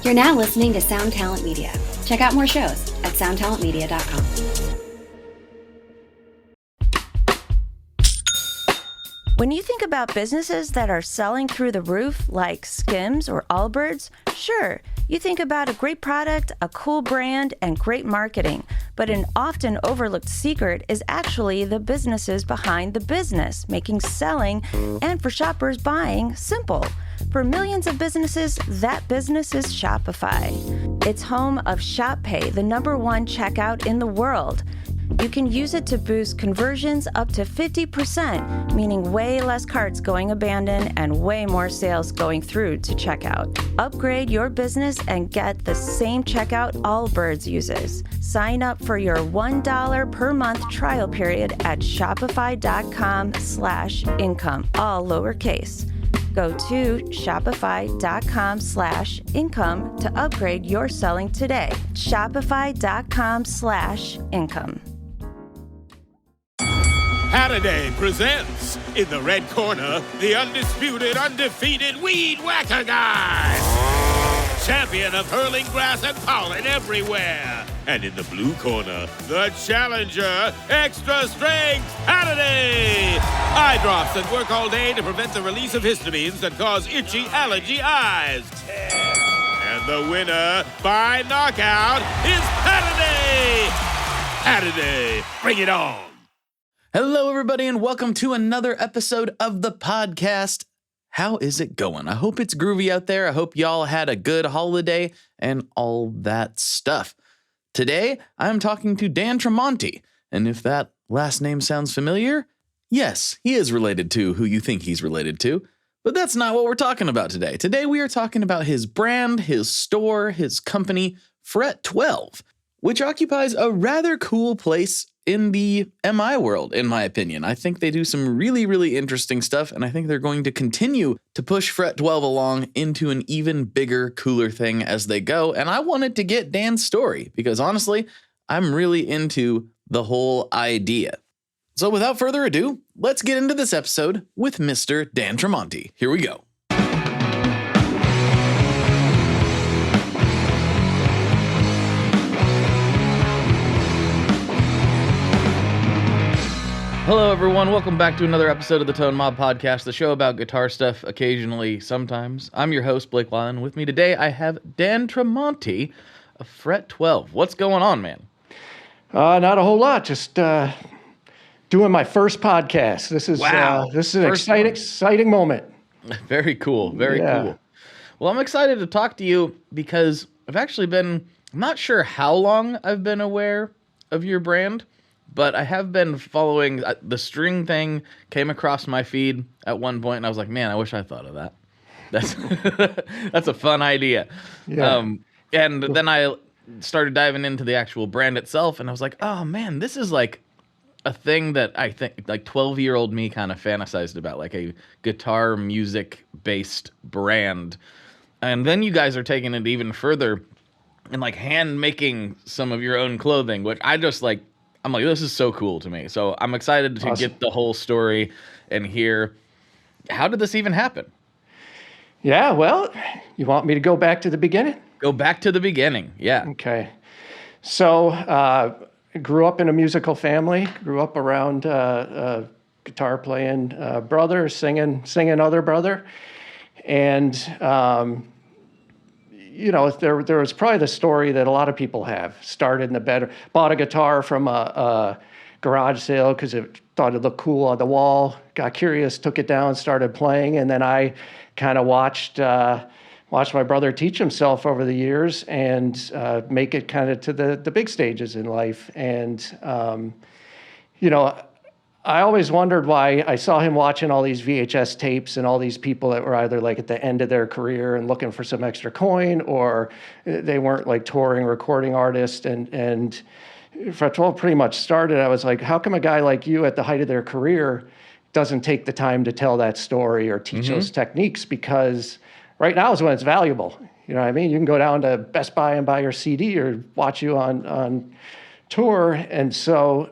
You're now listening to Sound Talent Media. Check out more shows at soundtalentmedia.com. When you think about businesses that are selling through the roof, like Skims or Allbirds, sure, you think about a great product, a cool brand, and great marketing. But an often overlooked secret is actually the businesses behind the business, making selling and for shoppers buying simple. For millions of businesses, that business is Shopify. It's home of ShopPay, the #1 checkout in the world. You can use it to boost conversions up to 50%, meaning way less carts going abandoned and way more sales going through to checkout. Upgrade your business and get the same checkout Allbirds uses. Sign up for your $1 per month trial period at shopify.com/income, all lowercase. Go to shopify.com/income to upgrade your selling today. Shopify.com/income. Halliday presents, in the red corner, the undisputed, undefeated Weed Whacker Guy. Champion of hurling grass and pollen everywhere. And in the blue corner, the challenger, extra strength Halliday. Eye drops that work all day to prevent the release of histamines that cause itchy allergy eyes. And the winner by knockout is Halliday. Halliday, bring it on. Hello, everybody, and welcome to another episode of the podcast. How is it going? I hope it's groovy out there. I hope y'all had a good holiday and all that stuff. Today, I'm talking to Dan Tremonti, and if that last name sounds familiar, yes, he is related to who you think he's related to, but that's not what we're talking about today. Today, we are talking about his brand, his store, his company, FRET12, which occupies a rather cool place in the MI world, in my opinion. I think they do some really, really interesting stuff, and I think they're going to continue to push FRET12 along into an even bigger, cooler thing as they go. And I wanted to get Dan's story because honestly, I'm really into the whole idea. So without further ado, let's get into this episode with Mr. Dan Tremonti. Here we go. Hello, everyone. Welcome back to another episode of the Tone Mob Podcast, the show about guitar stuff occasionally, sometimes. I'm your host, Blake Lyon. With me today, I have Dan Tremonti of FRET12. What's going on, man? Not a whole lot. Just doing my first podcast. This is an exciting moment. Very cool. Very cool. Well, I'm excited to talk to you because I'm not sure how long I've been aware of your brand, but I have been following the string thing. Came across my feed at one point, and I was like, "Man, I wish I thought of that. That's a fun idea." Yeah. And then I started diving into the actual brand itself, and I was like, "Oh man, this is like a thing that I think like 12-year-old me kind of fantasized about, like a guitar music based brand." And then you guys are taking it even further, and like hand making some of your own clothing, which I'm like, this is so cool to me. So I'm excited to get the whole story and hear, how did this even happen? Yeah, well, you want me to go back to the beginning? Go back to the beginning, yeah. Okay. So I grew up in a musical family, grew up around guitar playing brother, singing other brother. And there was probably the story that a lot of people have. Started in the bed, bought a guitar from a garage sale because it thought it looked cool on the wall. Got curious, took it down, started playing, and then I kind of watched my brother teach himself over the years and make it kind of to the big stages in life. And I always wondered why I saw him watching all these VHS tapes and all these people that were either like at the end of their career and looking for some extra coin, or they weren't like touring recording artists. And FRET12 pretty much started. I was like, how come a guy like you at the height of their career doesn't take the time to tell that story or teach those techniques? Because right now is when it's valuable. You know what I mean? You can go down to Best Buy and buy your CD or watch you on tour. And so,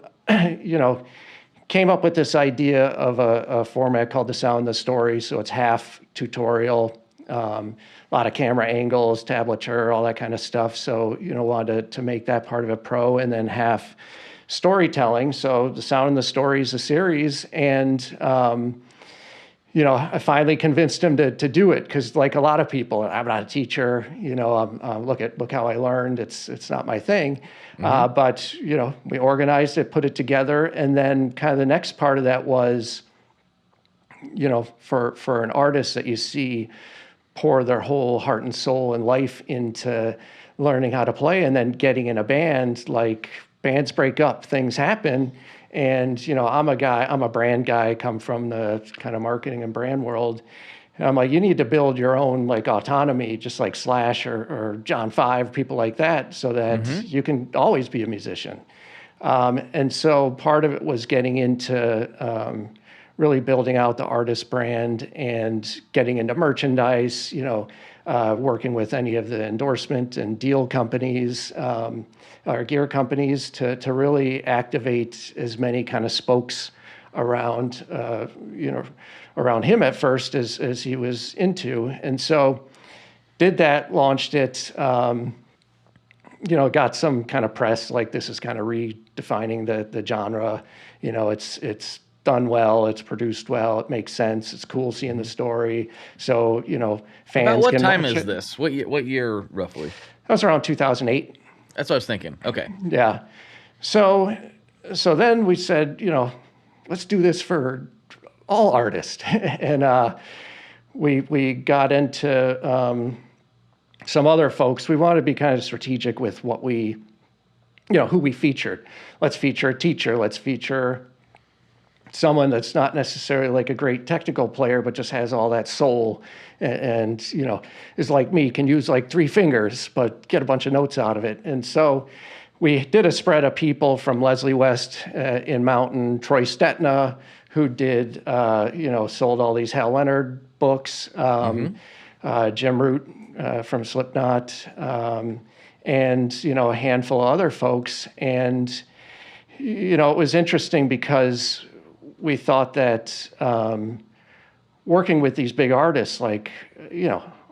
came up with this idea of a format called The Sound, the Story. So it's half tutorial, A lot of camera angles, tablature, all that kind of stuff. So, wanted to make that part of it pro, and then half storytelling. So the Sound and the Story is a series. And, I finally convinced him to do it, because like a lot of people, I'm not a teacher, look how I learned. It's not my thing. But, we organized it, put it together. And then kind of the next part of that was, for an artist that you see pour their whole heart and soul and life into learning how to play, and then getting in a band, like bands break up, things happen. And, I'm a brand guy, come from the kind of marketing and brand world. And I'm like, you need to build your own like autonomy, just like Slash or John 5, people like that, so that you can always be a musician. And so part of it was getting into really building out the artist brand and getting into merchandise, working with any of the endorsement and deal companies, or gear companies to really activate as many kind of spokes around, around him at first as he was into. And so did that, launched it, got some kind of press, like this is kind of redefining the genre. It's done well, it's produced well, it makes sense, it's cool seeing the story. So, fans About what can time watch is it. this? What year roughly? That was around 2008. That's what I was thinking. Okay. Yeah. So then we said, let's do this for all artists. And we got into some other folks. We wanted to be kind of strategic with what we, who we featured. Let's feature a teacher. Let's feature someone that's not necessarily like a great technical player, but just has all that soul and is like me, can use like 3 fingers, but get a bunch of notes out of it. And so we did a spread of people from Leslie West in Mountain, Troy Stetna, who did, sold all these Hal Leonard books, Jim Root from Slipknot, and, a handful of other folks. And, it was interesting because we thought that working with these big artists, like,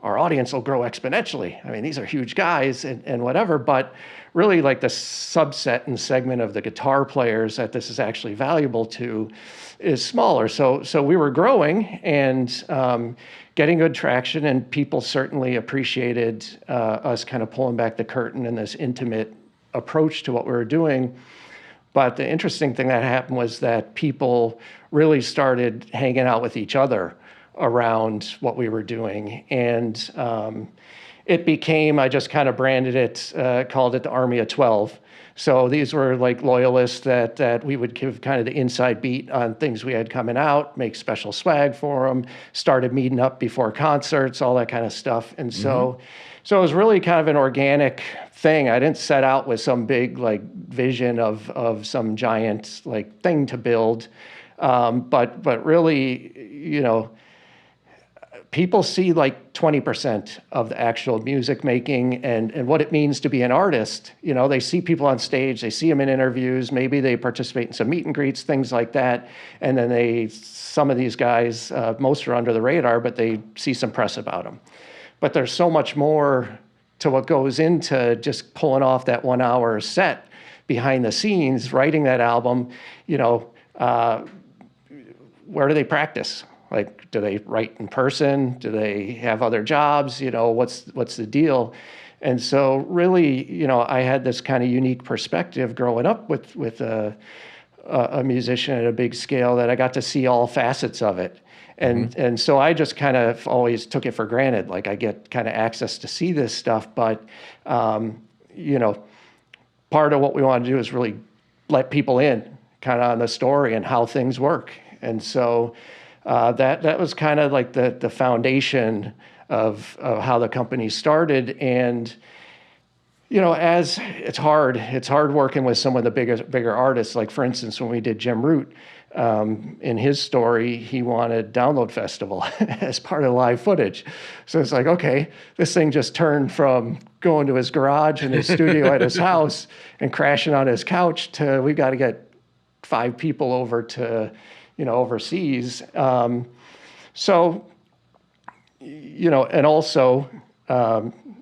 our audience will grow exponentially. I mean, these are huge guys and whatever, but really like the subset and segment of the guitar players that this is actually valuable to is smaller. So we were growing and getting good traction, and people certainly appreciated us kind of pulling back the curtain and this intimate approach to what we were doing. But the interesting thing that happened was that people really started hanging out with each other around what we were doing. And it became, I just kind of branded it, called it the Army of 12. So these were like loyalists that we would give kind of the inside beat on things we had coming out, make special swag for them, started meeting up before concerts, all that kind of stuff. And so it was really kind of an organic thing. I didn't set out with some big like vision of some giant like thing to build. But really, people see like 20% of the actual music making and what it means to be an artist. They see people on stage, they see them in interviews, maybe they participate in some meet and greets, things like that. And then some of these guys, most are under the radar, but they see some press about them. But there's so much more to what goes into just pulling off that 1 hour set behind the scenes, writing that album. Where do they practice? Like, do they write in person? Do they have other jobs? What's the deal? And so really, I had this kind of unique perspective growing up with a musician at a big scale, that I got to see all facets of it. And so I just kind of always took it for granted. Like, I get kind of access to see this stuff, but, part of what we want to do is really let people in kind of on the story and how things work. And so that was kind of like the foundation of how the company started. And, as it's hard working with some of the bigger artists. Like, for instance, when we did Jim Root, in his story, he wanted Download Festival as part of live footage. So it's like, okay, this thing just turned from going to his garage and his studio at his house and crashing on his couch to we got to get 5 people over to, overseas. So, and also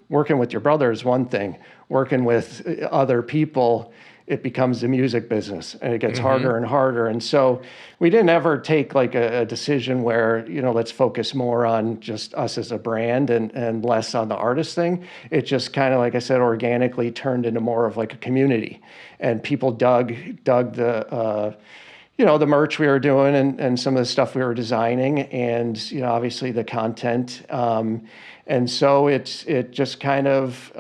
working with your brother is one thing. Working with other people, it becomes the music business, and it gets harder and harder. And so we didn't ever take like a decision where, let's focus more on just us as a brand and less on the artist thing. It just kind of, like I said, organically turned into more of like a community, and people dug the the merch we were doing and some of the stuff we were designing, and obviously the content. And so it just kind of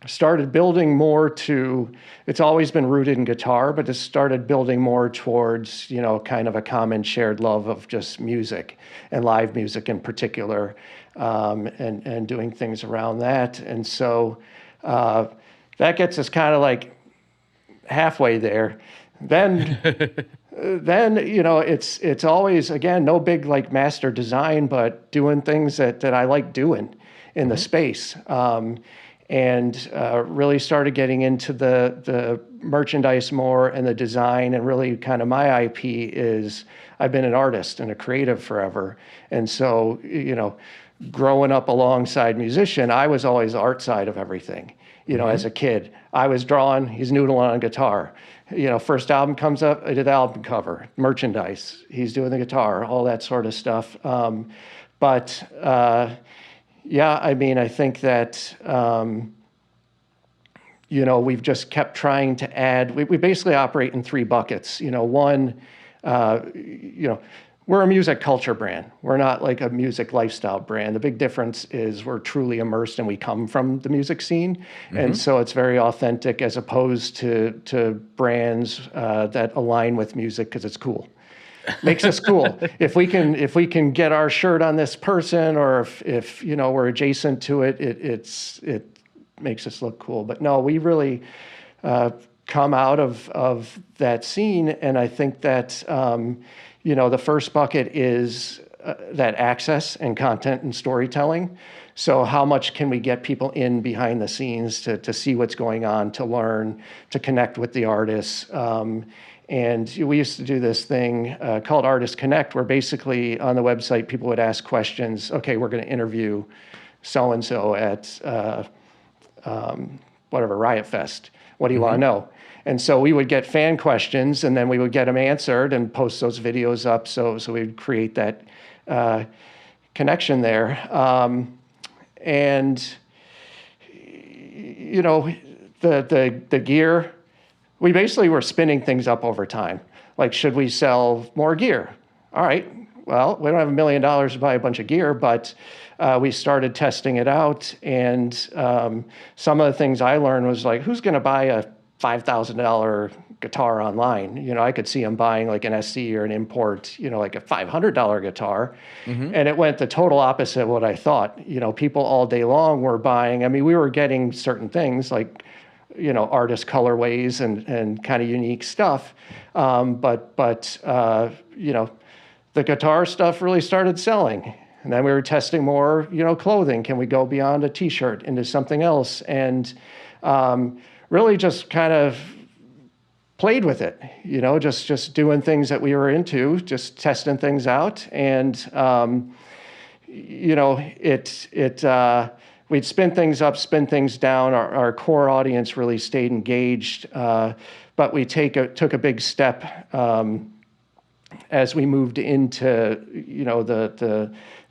started building more to, it's always been rooted in guitar, but it started building more towards, kind of a common shared love of just music and live music in particular, and doing things around that. And so that gets us kind of like halfway there. Then it's always, again, no big like master design, but doing things that I like doing in the space. And really started getting into the merchandise more and the design, and really kind of my IP is I've been an artist and a creative forever. And so, growing up alongside musician, I was always the art side of everything. As a kid, I was drawing, he's noodling on guitar. First album comes up, I did the album cover, merchandise, he's doing the guitar, all that sort of stuff. Yeah, I mean, I think that, we've just kept trying to add, we basically operate in three buckets. One, we're a music culture brand. We're not like a music lifestyle brand. The big difference is we're truly immersed and we come from the music scene. And so it's very authentic as opposed to brands that align with music because it's cool. Makes us cool. If we can get our shirt on this person, or if we're adjacent to it, it makes us look cool. But no, we really come out of that scene, and I think that the first bucket is that access and content and storytelling. So how much can we get people in behind the scenes to see what's going on, to learn, to connect with the artists. And we used to do this thing called Artist Connect, where basically on the website, people would ask questions. Okay, we're going to interview so-and-so at whatever, Riot Fest. What do you want to know? And so we would get fan questions, and then we would get them answered and post those videos up. So we'd create that connection there. And, the gear, we basically were spinning things up over time. Like, should we sell more gear? All right, well, we don't have $1 million to buy a bunch of gear, but we started testing it out. And some of the things I learned was like, who's going to buy a $5,000 guitar online? I could see them buying like an SC or an import, like a $500 guitar. And it went the total opposite of what I thought. People all day long were buying. I mean, we were getting certain things like, artist colorways and kind of unique stuff. But the guitar stuff really started selling. And then we were testing more, clothing. Can we go beyond a t-shirt into something else? And really just kind of played with it, just doing things that we were into, just testing things out. And, we'd spin things up, spin things down. Our core audience really stayed engaged, but we took a big step as we moved into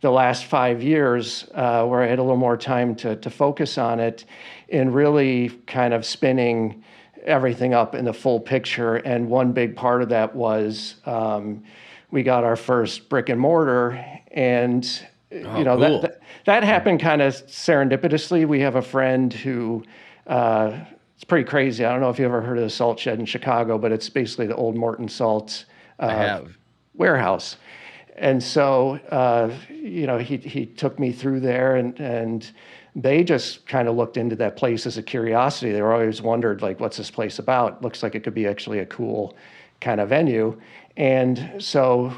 the last 5 years, where I had a little more time to focus on it, and really kind of spinning everything up in the full picture. And one big part of that was we got our first brick and mortar, and cool. That happened kind of serendipitously. We have a friend who, it's pretty crazy. I don't know if you ever heard of the Salt Shed in Chicago, but it's basically the old Morton Salt warehouse. And so, he took me through there, and they just kind of looked into that place as a curiosity. They were always wondered, like, what's this place about? Looks like it could be actually a cool kind of venue. And so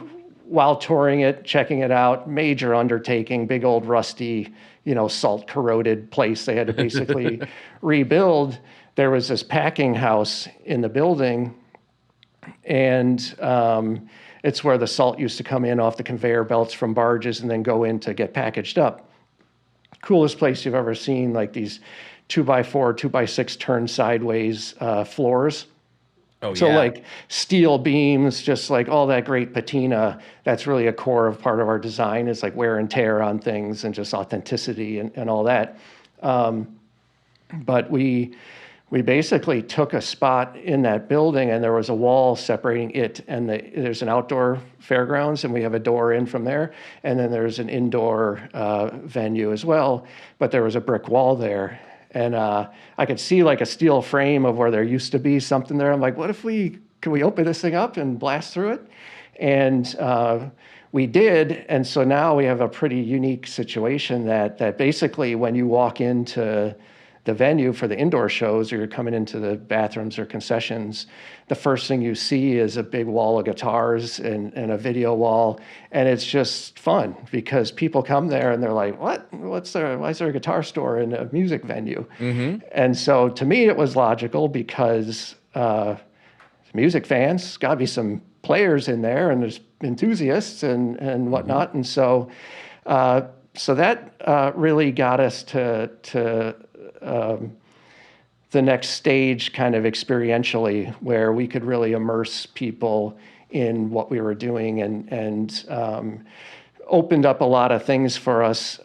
while touring it, checking it out, major undertaking, big old rusty, salt corroded place they had to basically rebuild. There was this packing house in the building, and It's where the salt used to come in off the conveyor belts from barges and then go in to get packaged up. Coolest place you've ever seen, like these 2x4, 2x6 turn sideways floors. Oh, So yeah. like steel beams, just like all that great patina, that's really a core of part of our design, is like wear and tear on things and just authenticity and all that. But we basically took a spot in that building, and there was a wall separating it and there's an outdoor fairgrounds, and we have a door in from there. And then there's an indoor venue as well, but there was a brick wall there. And I could see like a steel frame of where there used to be something there. I'm like, can we open this thing up and blast through it? And we did. And so now we have a pretty unique situation that basically when you walk into the venue for the indoor shows, or you're coming into the bathrooms or concessions, the first thing you see is a big wall of guitars and a video wall. And it's just fun because people come there and they're like, why is there a guitar store in a music venue? Mm-hmm. And so to me, it was logical because music fans, got to be some players in there, and there's enthusiasts and whatnot. Mm-hmm. And so that really got us to the next stage kind of experientially, where we could really immerse people in what we were doing and opened up a lot of things for us.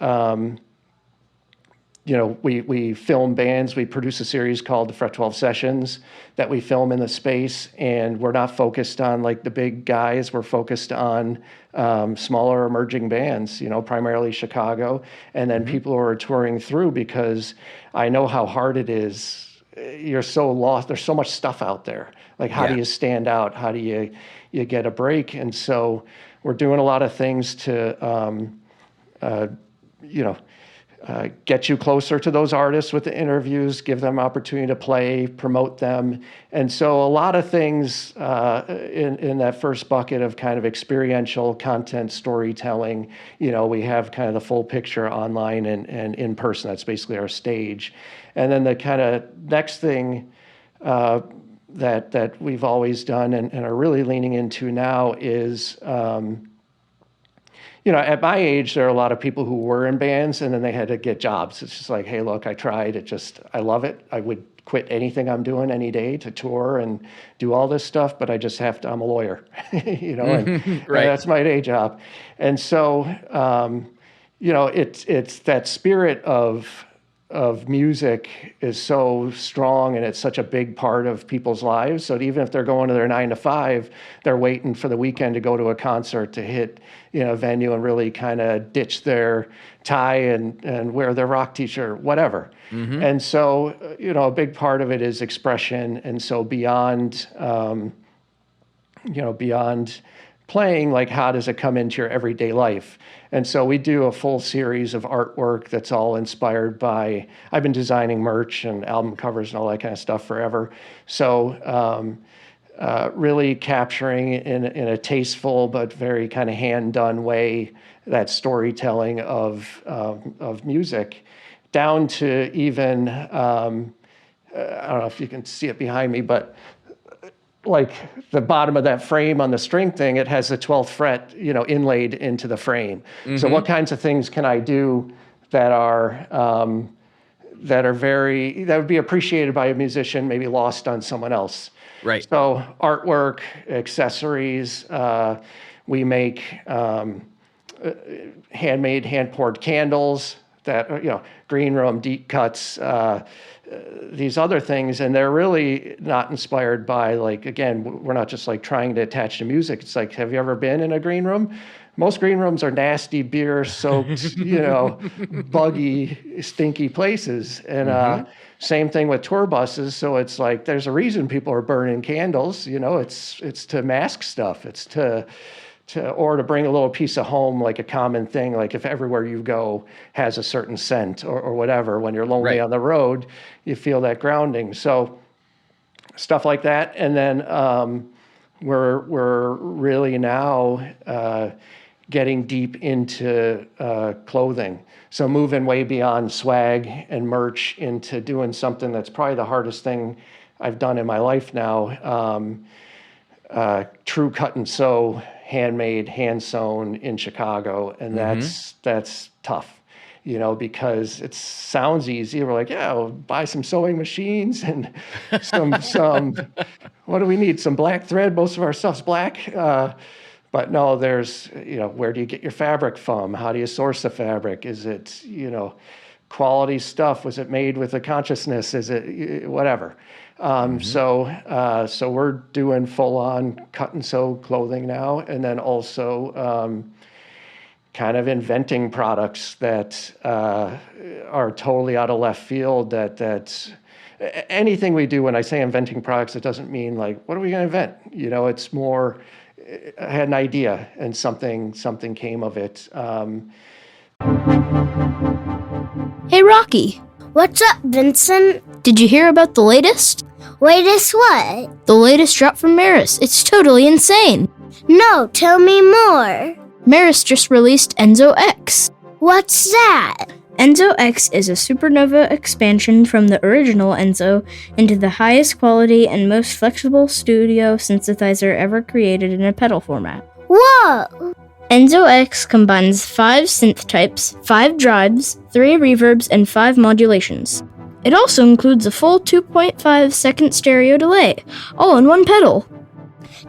We film bands. We produce a series called the FRET12 Sessions that we film in the space, and we're not focused on like the big guys. We're focused on smaller emerging bands, primarily Chicago, and then people who are touring through, because I know how hard it is. You're so lost. There's so much stuff out there. Like, how do you stand out? How do you get a break? And so we're doing a lot of things to, get you closer to those artists with the interviews, give them opportunity to play, promote them. And so a lot of things in that first bucket of kind of experiential content storytelling, we have kind of the full picture online and in person. That's basically our stage. And then the kind of next thing that we've always done and are really leaning into now is, at my age, there are a lot of people who were in bands and then they had to get jobs. It's just like, hey, look, I tried. I love it. I would quit anything I'm doing any day to tour and do all this stuff, but I just have to, I'm a lawyer, and that's my day job. And so, it's that spirit of music is so strong, and it's such a big part of people's lives. So even if they're going to their 9 to 5, they're waiting for the weekend to go to a concert, to hit, a venue and really kind of ditch their tie and wear their rock t-shirt, whatever. Mm-hmm. And so, a big part of it is expression. And so beyond playing, like, how does it come into your everyday life? And so we do a full series of artwork that's all inspired by, I've been designing merch and album covers and all that kind of stuff forever. So really capturing in a tasteful but very kind of hand-done way that storytelling of music, down to even, I don't know if you can see it behind me, but like the bottom of that frame on the string thing, it has the 12th fret, inlaid into the frame. Mm-hmm. So what kinds of things can I do that would be appreciated by a musician, maybe lost on someone else? Right. So artwork, accessories, we make handmade, hand-poured candles that, green room, deep cuts, these other things, and they're really not inspired by, like, again, we're not just like trying to attach to music. It's like, have you ever been in a green room? Most green rooms are nasty, beer-soaked, buggy, stinky places. And same thing with tour buses. So it's like, there's a reason people are burning candles. It's to mask stuff. It's to bring a little piece of home, like a common thing, like if everywhere you go has a certain scent or whatever, when you're lonely on the road, you feel that grounding. So stuff like that. And then we're really now getting deep into clothing. So moving way beyond swag and merch into doing something that's probably the hardest thing I've done in my life now. true cut and sew, handmade, hand sewn in Chicago, and that's tough. Because it sounds easy. We're like, yeah, we'll buy some sewing machines and some. What do we need? Some black thread. Most of our stuff's black. But no, there's, where do you get your fabric from? How do you source the fabric? Is it, quality stuff? Was it made with a consciousness? Is it whatever? So we're doing full on cut and sew clothing now, and then also kind of inventing products that are totally out of left field. That's anything we do. When I say inventing products, it doesn't mean like, what are we going to invent? It's more, I had an idea and something came of it. Hey, Rocky. What's up, Vincent? Did you hear about the latest? Latest what? The latest drop from Maris. It's totally insane. No, tell me more. Maris just released Enzo X. What's that? Enzo X is a supernova expansion from the original Enzo into the highest quality and most flexible studio synthesizer ever created in a pedal format. Whoa! Enzo X combines 5 synth types, 5 drives, 3 reverbs, and 5 modulations. It also includes a full 2.5 second stereo delay, all in one pedal.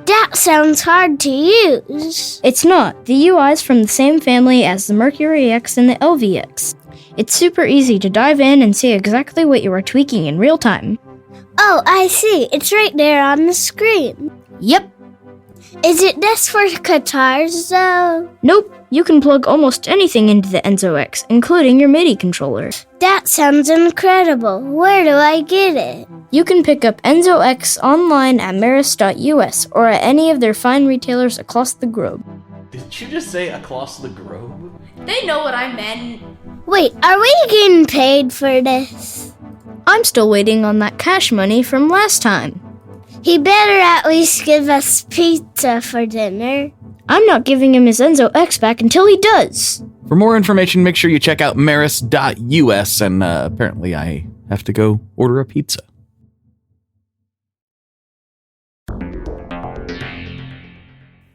That sounds hard to use. It's not. The UI is from the same family as the Mercury X and the LVX. It's super easy to dive in and see exactly what you are tweaking in real time. Oh, I see. It's right there on the screen. Yep. Is it just for guitars, though? Nope. You can plug almost anything into the Enzo X, including your MIDI controller. That sounds incredible. Where do I get it? You can pick up Enzo X online at maris.us or at any of their fine retailers across the globe. Did you just say across the globe? They know what I meant. Wait, are we getting paid for this? I'm still waiting on that cash money from last time. He better at least give us pizza for dinner. I'm not giving him his Enzo X back until he does. For more information, make sure you check out maris.us, and apparently I have to go order a pizza.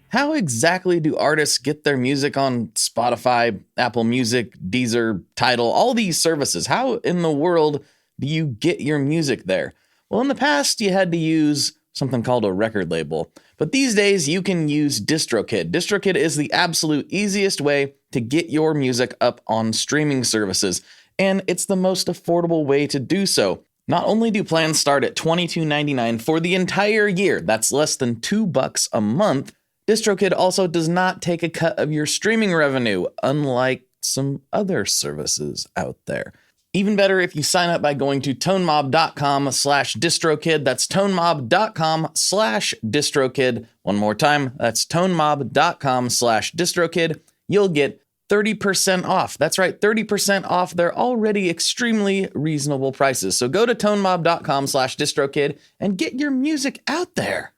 How exactly do artists get their music on Spotify, Apple Music, Deezer, Tidal, all these services? How in the world do you get your music there? Well, in the past, you had to use something called a record label. But these days, you can use DistroKid. DistroKid is the absolute easiest way to get your music up on streaming services, and it's the most affordable way to do so. Not only do plans start at $22.99 for the entire year, that's less than $2 a month, DistroKid also does not take a cut of your streaming revenue, unlike some other services out there. Even better if you sign up by going to tonemob.com/distrokid. That's tonemob.com/distrokid. One more time, that's tonemob.com/distrokid. You'll get 30% off. That's right, 30% off their already extremely reasonable prices. So go to tonemob.com/distrokid and get your music out there.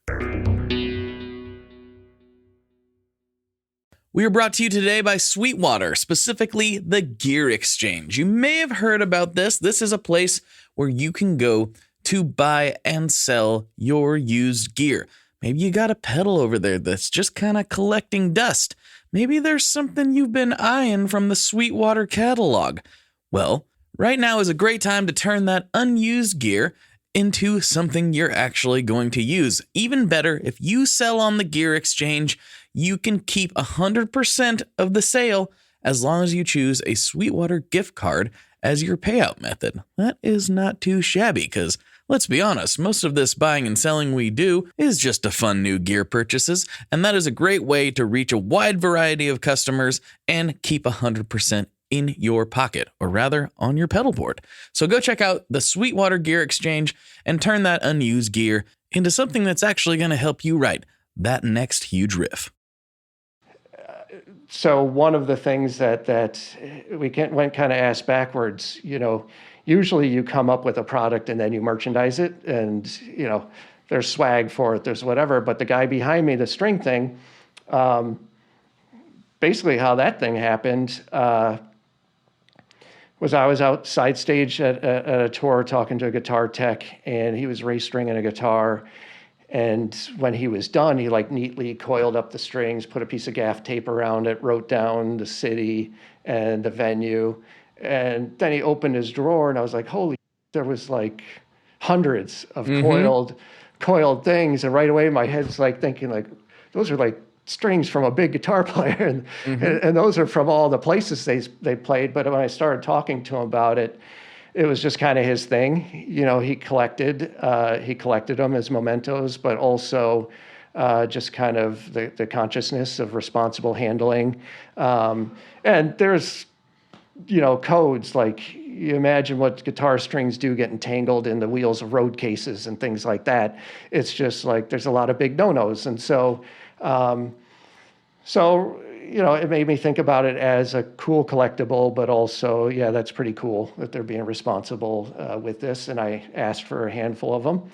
We are brought to you today by Sweetwater, specifically the Gear Exchange. You may have heard about this. This is a place where you can go to buy and sell your used gear. Maybe you got a pedal over there that's just kind of collecting dust. Maybe there's something you've been eyeing from the Sweetwater catalog. Well, right now is a great time to turn that unused gear into something you're actually going to use. Even better, if you sell on the Gear Exchange, you can keep 100% of the sale as long as you choose a Sweetwater gift card as your payout method. That is not too shabby because, let's be honest, most of this buying and selling we do is just to fund new gear purchases, and that is a great way to reach a wide variety of customers and keep 100% in your pocket, or rather on your pedal board. So go check out the Sweetwater Gear Exchange and turn that unused gear into something that's actually going to help you write that next huge riff. So one of the things that we went kind of ass backwards, usually you come up with a product and then you merchandise it, and there's swag for it, there's whatever. But the guy behind me, the string thing, basically how that thing happened was I was outside stage at a tour talking to a guitar tech, and he was race stringing a guitar. And when he was done, he like neatly coiled up the strings, put a piece of gaff tape around it, wrote down the city and the venue. And then he opened his drawer, and I was like, holy, there was like hundreds of coiled things. And right away, my head's like thinking like, those are like strings from a big guitar player. And those are from all the places they played. But when I started talking to him about it, it was just kind of his thing. You know, he collected them as mementos, but also just kind of the consciousness of responsible handling. And there's, you know, codes, like you imagine what guitar strings do getting tangled in the wheels of road cases and things like that. It's just like there's a lot of big no-nos. And so, you know, it made me think about it as a cool collectible, but also, yeah, that's pretty cool that they're being responsible with this. And I asked for a handful of them,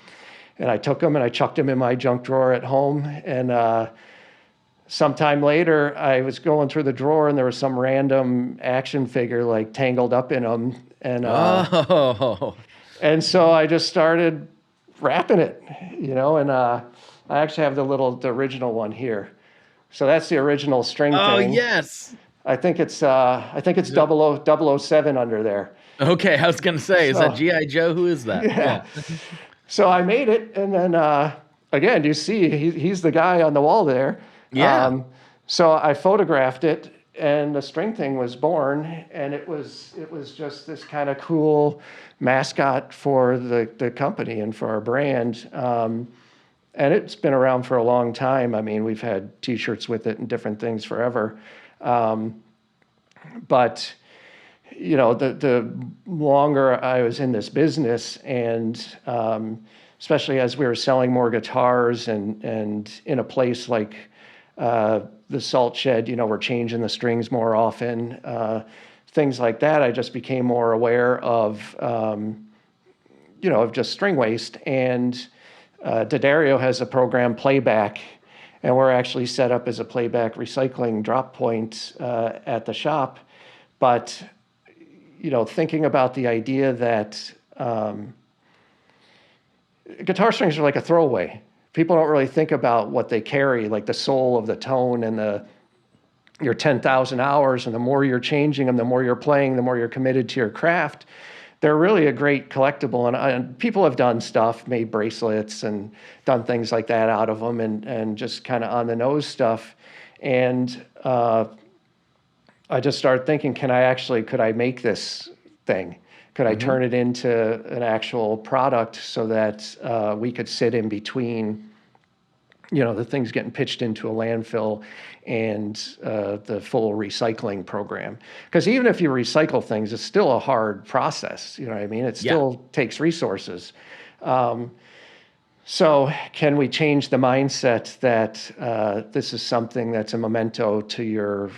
and I took them and I chucked them in my junk drawer at home. And sometime later, I was going through the drawer, and there was some random action figure like tangled up in them. And and so I just started wrapping it, you know. And I actually have the original one here. So that's the original string thing. Oh, yes. I think it's 007 under there. Okay, I was going to say, is that G.I. Joe? Who is that? Yeah. So I made it, and then, again, you see, he's the guy on the wall there. Yeah. So I photographed it, and the string thing was born, and it was just this kind of cool mascot for the company and for our brand. And it's been around for a long time. I mean, we've had T-shirts with it and different things forever. But, you know, the longer I was in this business, and especially as we were selling more guitars and in a place like the salt shed, you know, we're changing the strings more often, things like that, I just became more aware of, you know, of just string waste. And D'Addario has a program, Playback, and we're actually set up as a playback recycling drop point at the shop. But, you know, thinking about the idea that guitar strings are like a throwaway. People don't really think about what they carry, like the soul of the tone and your 10,000 hours, and the more you're changing them, the more you're playing, the more you're committed to your craft. They're really a great collectible, and people have done stuff, made bracelets and done things like that out of them, and just kind of on the nose stuff. And I just started thinking, could I make this thing? Could I turn it into an actual product so that we could sit in between, you know, the things getting pitched into a landfill and the full recycling program? Because even if you recycle things, it's still a hard process. You know what I mean? It still takes resources. So can we change the mindset that this is something that's a memento to your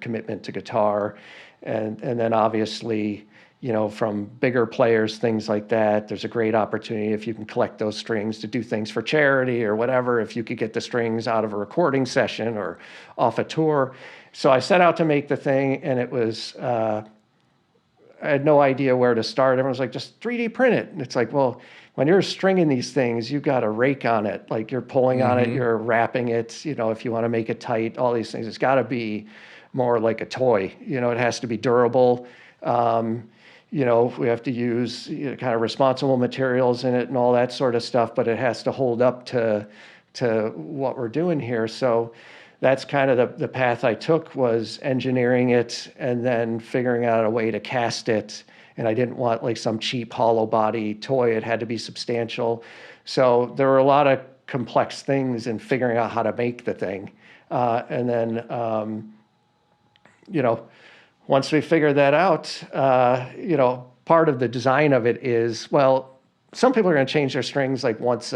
commitment to guitar? And then obviously, you know, from bigger players, things like that, there's a great opportunity if you can collect those strings to do things for charity or whatever, if you could get the strings out of a recording session or off a tour. So I set out to make the thing, and it was, I had no idea where to start. Everyone's like, just 3D print it. And it's like, well, when you're stringing these things, you've got a rake on it. Like you're pulling on it, you're wrapping it, you know, if you want to make it tight, all these things. It's got to be more like a toy. You know, it has to be durable. You know, we have to use kind of responsible materials in it and all that sort of stuff, but it has to hold up to what we're doing here. So that's kind of the path I took, was engineering it and then figuring out a way to cast it. And I didn't want like some cheap hollow body toy. It had to be substantial. So there were a lot of complex things in figuring out how to make the thing. And then, you know, once we figured that out, you know, part of the design of it is, well, some people are going to change their strings like once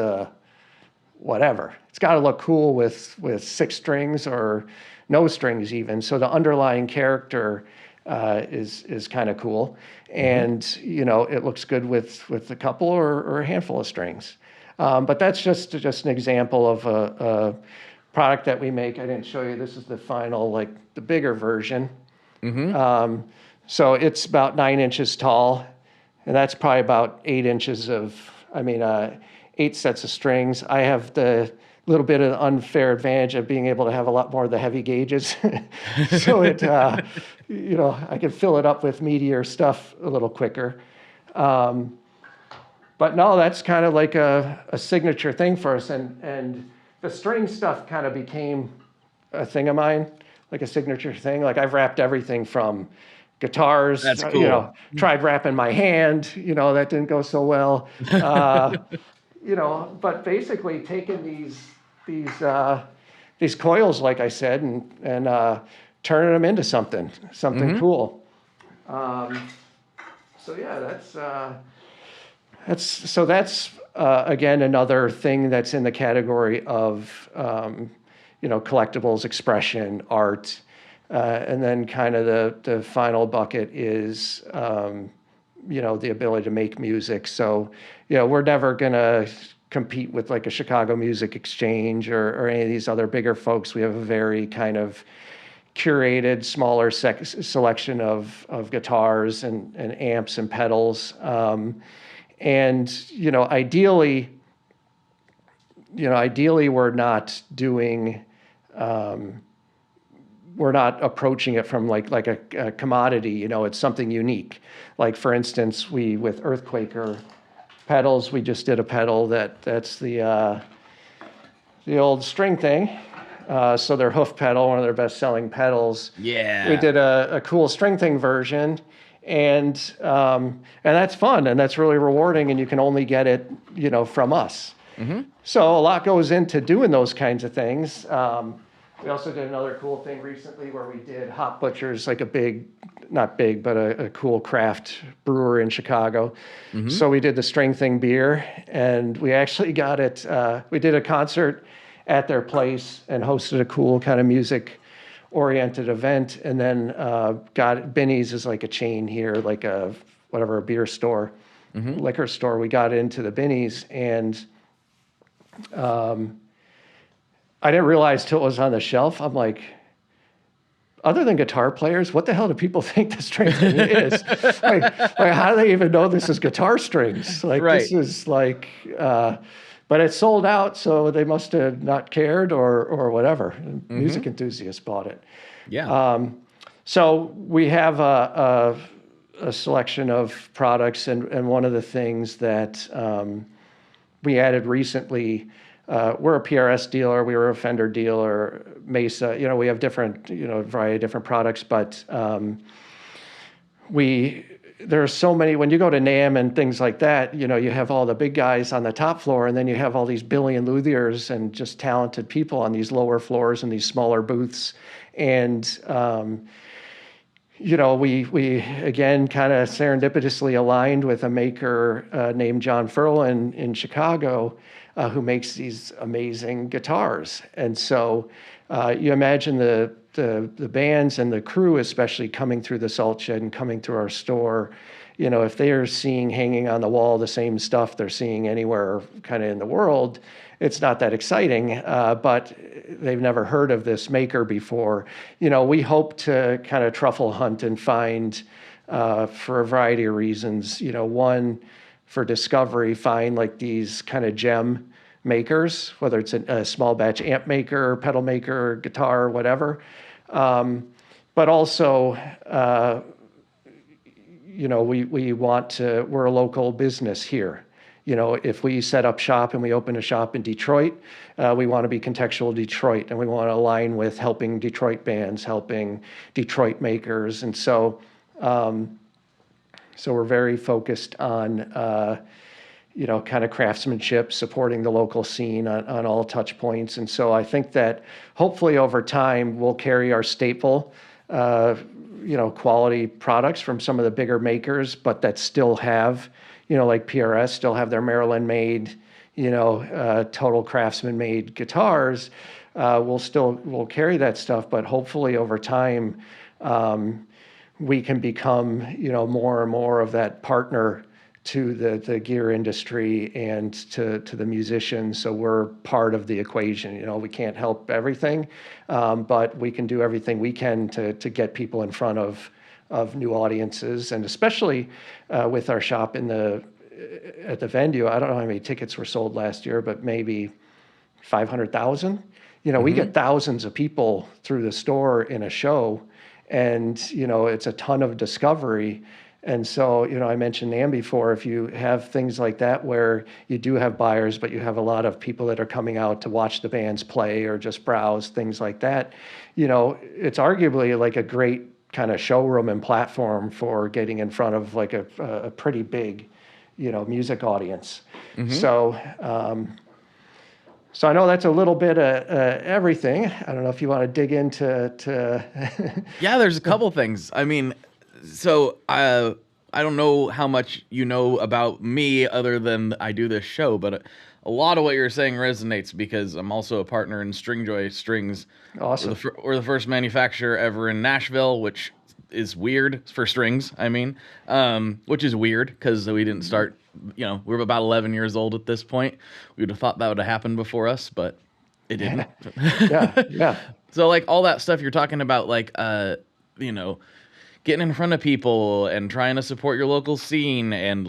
whatever. It's got to look cool with 6 strings or no strings even. So the underlying character is kind of cool. And, you know, it looks good with a couple or a handful of strings. But that's just an example of a product that we make. I didn't show you. This is the final, like the bigger version. So it's about 9 inches tall, and that's probably about 8 8 sets of strings. I have the little bit of the unfair advantage of being able to have a lot more of the heavy gauges. So it, I can fill it up with meatier stuff a little quicker. But no, that's kind of like a signature thing for us. And the string stuff kind of became a thing of mine, like a signature thing. Like I've wrapped everything from guitars, That's cool. Tried wrapping my hand, that didn't go so well. But basically taking these coils, like I said, and turning them into something cool. So yeah, that's again another thing that's in the category of collectibles, expression, art, and then kind of the final bucket is the ability to make music. So we're never gonna compete with like a Chicago Music Exchange or any of these other bigger folks. We have a very kind of curated, smaller selection of guitars and amps and pedals. Ideally we're not doing, we're not approaching it from like a commodity, it's something unique. Like for instance, with Earthquaker pedals, we just did a pedal that's the old string thing. So their hoof pedal, one of their best-selling pedals. Yeah. We did a cool string thing version, and that's fun, and that's really rewarding, and you can only get it, from us. Mm-hmm. So a lot goes into doing those kinds of things. We also did another cool thing recently where we did Hop Butcher's, like not big, but a cool craft brewer in Chicago. Mm-hmm. So we did the string thing beer, and we actually got it. We did a concert at their place and hosted a cool kind of music-oriented event, and then got Binny's is like a chain here, like a beer store, mm-hmm. liquor store. We got into the Binny's, and I didn't realize till it was on the shelf. I'm like, other than guitar players, what the hell do people think the string thing is? like, how do they even know this is guitar strings? Like, right. This is like, but it sold out, so they must have not cared or whatever. Mm-hmm. Music enthusiasts bought it. Yeah. So we have a selection of products, and one of the things that we added recently. We're a PRS dealer. We were a Fender dealer, Mesa. We have different, variety of different products. But there are so many. When you go to NAMM and things like that, you have all the big guys on the top floor, and then you have all these Billy and luthiers and just talented people on these lower floors and these smaller booths. And we again kind of serendipitously aligned with a maker named John Furlan in Chicago. Who makes these amazing guitars. And so you imagine the bands and the crew, especially coming through the Salt Shed and coming through our store, if they are seeing hanging on the wall the same stuff they're seeing anywhere kind of in the world, it's not that exciting, but they've never heard of this maker before. We hope to kind of truffle hunt and find, for a variety of reasons, one, for discovery, find like these kind of gem makers, whether it's a small batch amp maker, pedal maker, guitar, whatever. But also, we're a local business here. If we set up shop and we open a shop in Detroit, we want to be contextual Detroit, and we want to align with helping Detroit bands, helping Detroit makers. And so we're very focused on, kind of craftsmanship, supporting the local scene on all touch points. And so I think that hopefully over time we'll carry our staple, quality products from some of the bigger makers, but that still have, like PRS, still have their Maryland-made, total craftsman-made guitars. We'll carry that stuff, but hopefully over time, we can become, more and more of that partner to the gear industry and to the musicians. So we're part of the equation. We can't help everything, but we can do everything we can to get people in front of new audiences, and especially with our shop in the at the venue, I don't know how many tickets were sold last year, but maybe 500,000. We get thousands of people through the store in a show, and, it's a ton of discovery. And so, I mentioned NAMM before, if you have things like that where you do have buyers, but you have a lot of people that are coming out to watch the bands play or just browse, things like that, it's arguably like a great kind of showroom and platform for getting in front of like a pretty big, music audience. So, so I know that's a little bit of everything. I don't know if you want to dig into. Yeah, there's a couple things. I mean, so I don't know how much you know about me other than I do this show, but a lot of what you're saying resonates because I'm also a partner in Stringjoy Strings. Awesome. We're the first manufacturer ever in Nashville, which is weird for strings. I mean, which is weird because we didn't start. We're about 11 years old at this point. We would have thought that would have happened before us, but it didn't. Yeah. So like all that stuff you're talking about, like getting in front of people and trying to support your local scene, and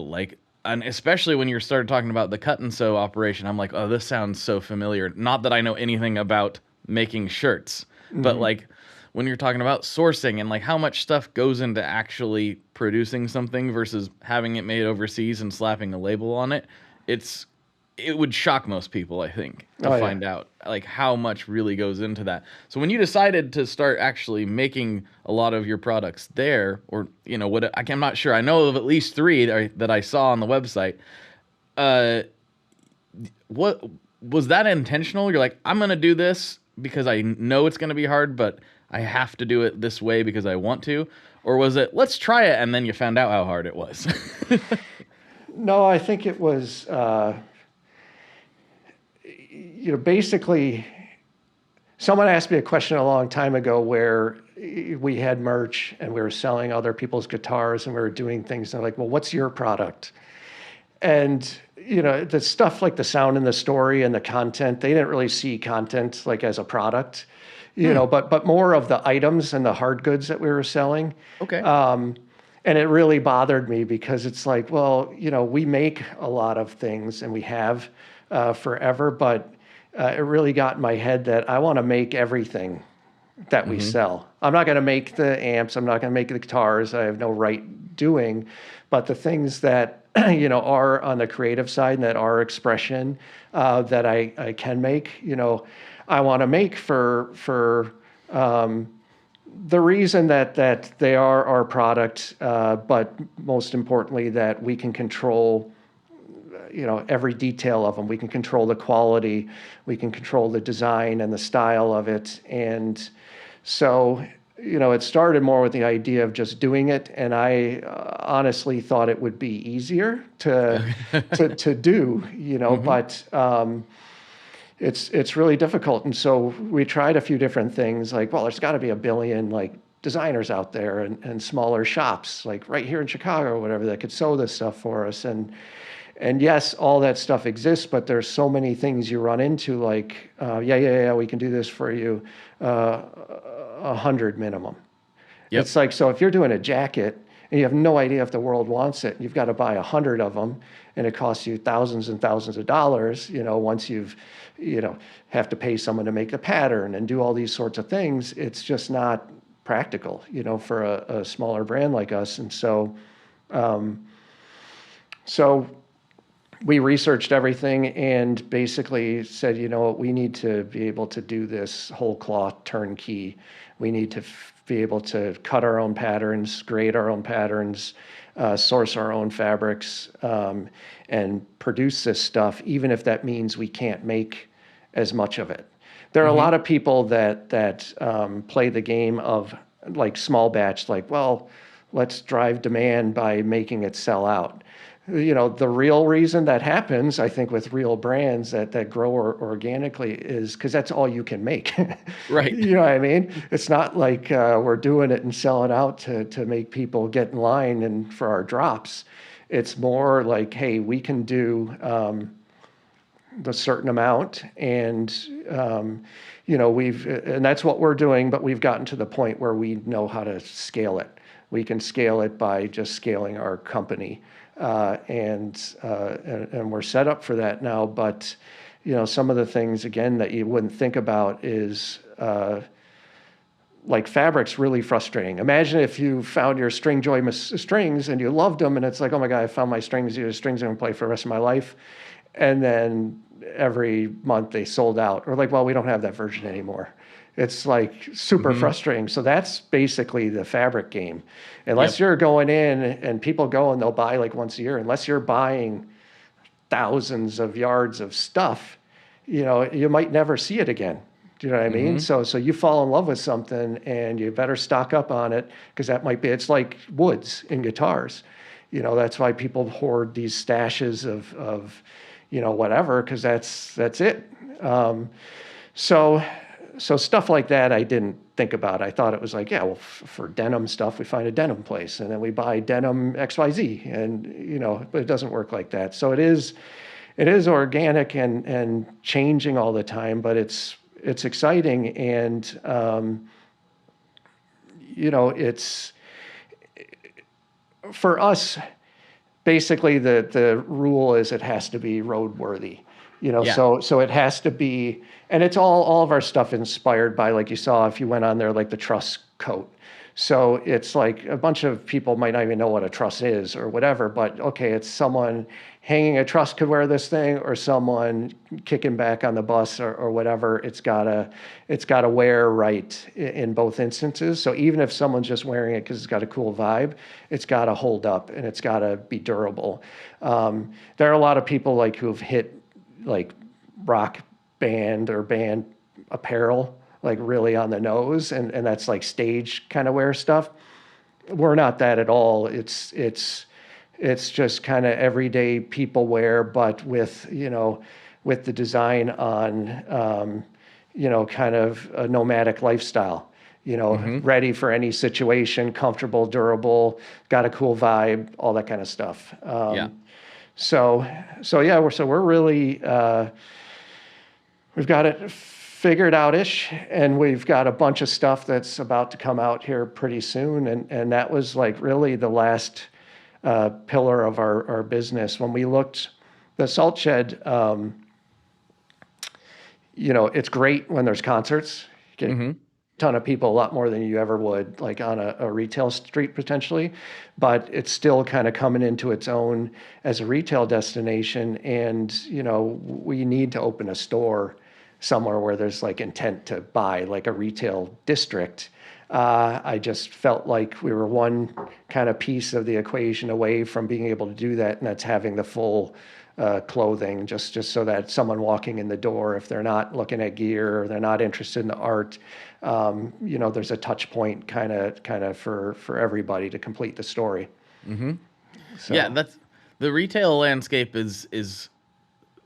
especially when you started talking about the cut and sew operation, I'm like, oh, this sounds so familiar. Not that I know anything about making shirts, but like when you're talking about sourcing and like how much stuff goes into actually producing something versus having it made overseas and slapping a label on it, it would shock most people, I think, to find out like how much really goes into that. So when you decided to start actually making a lot of your products there, or I'm not sure. I know of at least 3 that I saw on the website. What was that intentional? You're like, I'm gonna do this because I know it's gonna be hard, but I have to do it this way because I want to, or was it let's try it and then you found out how hard it was? No, I think it was. Basically, someone asked me a question a long time ago where we had merch and we were selling other people's guitars and we were doing things. And they're like, well, what's your product? And, the stuff like the sound and the story and the content, they didn't really see content like as a product, but more of the items and the hard goods that we were selling. Okay. And it really bothered me because it's like, well, we make a lot of things and we have forever, but it really got in my head that I want to make everything that we sell. I'm not going to make the amps. I'm not going to make the guitars. I have no right doing, but the things that, are on the creative side and that are expression that I can make, I want to make for the reason that they are our product, but most importantly, that we can control every detail of them. We can control the quality, we can control the design and the style of it. And so, it started more with the idea of just doing it. And I honestly thought it would be easier to do, but it's really difficult. And so we tried a few different things like, well, there's got to be a billion like designers out there and smaller shops like right here in Chicago or whatever that could sew this stuff for us. And yes, all that stuff exists, but there's so many things you run into like, we can do this for you, 100 minimum. Yep. It's like, so if you're doing a jacket and you have no idea if the world wants it, you've got to buy 100 of them and it costs you thousands and thousands of dollars, once you've, have to pay someone to make a pattern and do all these sorts of things. It's just not practical, for a smaller brand like us. And so, we researched everything and basically said, we need to be able to do this whole cloth turnkey. We need to be able to cut our own patterns, grade our own patterns, source our own fabrics, and produce this stuff, even if that means we can't make as much of it. There are a lot of people that play the game of like small batch, like, well, let's drive demand by making it sell out. The real reason that happens, I think, with real brands that grow organically is because that's all you can make. Right. You know what I mean? It's not like we're doing it and selling out to make people get in line and for our drops. It's more like, hey, we can do the certain amount and, and that's what we're doing, but we've gotten to the point where we know how to scale it. We can scale it by just scaling our company. and we're set up for that now. But some of the things again that you wouldn't think about is like fabric's really frustrating. Imagine if you found your string joy strings and you loved them, and it's like, oh my God, I found my strings. These strings I'm gonna play for the rest of my life. And then every month they sold out, or like, well, we don't have that version anymore. It's like super frustrating. So that's basically the fabric game. Unless you're going in and people go and they'll buy like once a year, unless you're buying thousands of yards of stuff, you might never see it again. Do you know what I mean? So you fall in love with something and you better stock up on it, because it's like woods in guitars. That's why people hoard these stashes of whatever, because that's it. So stuff like that I didn't think about. I thought it was like, for denim stuff, we find a denim place and then we buy denim XYZ, and but it doesn't work like that. So it is organic and changing all the time, but it's exciting, and it's for us. Basically, the rule is it has to be roadworthy. So it has to be, and it's all of our stuff inspired by, like you saw if you went on there, like the truss coat. So it's like a bunch of people might not even know what a truss is or whatever, but okay, it's someone hanging a truss could wear this thing, or someone kicking back on the bus or whatever. It's gotta wear right in both instances. So even if someone's just wearing it because it's got a cool vibe, it's gotta hold up and it's gotta be durable. There are a lot of people like who've hit like rock band or band apparel like really on the nose, and that's like stage kind of wear stuff. We're not that at all. It's just kind of everyday people wear, but with the design on kind of a nomadic lifestyle. Ready for any situation, comfortable, durable, got a cool vibe, all that kind of stuff. So we're really we've got it figured out-ish, and we've got a bunch of stuff that's about to come out here pretty soon, and that was like really the last pillar of our business. When we looked, the Salt Shed, it's great when there's concerts. You get a ton of people, a lot more than you ever would like on a retail street potentially, but it's still kind of coming into its own as a retail destination. And, we need to open a store somewhere where there's like intent to buy, like a retail district. I just felt like we were one kind of piece of the equation away from being able to do that, and that's having the full clothing, just so that someone walking in the door, if they're not looking at gear or they're not interested in the art, there's a touch point kind of for everybody to complete the story. So. Yeah, that's the retail landscape is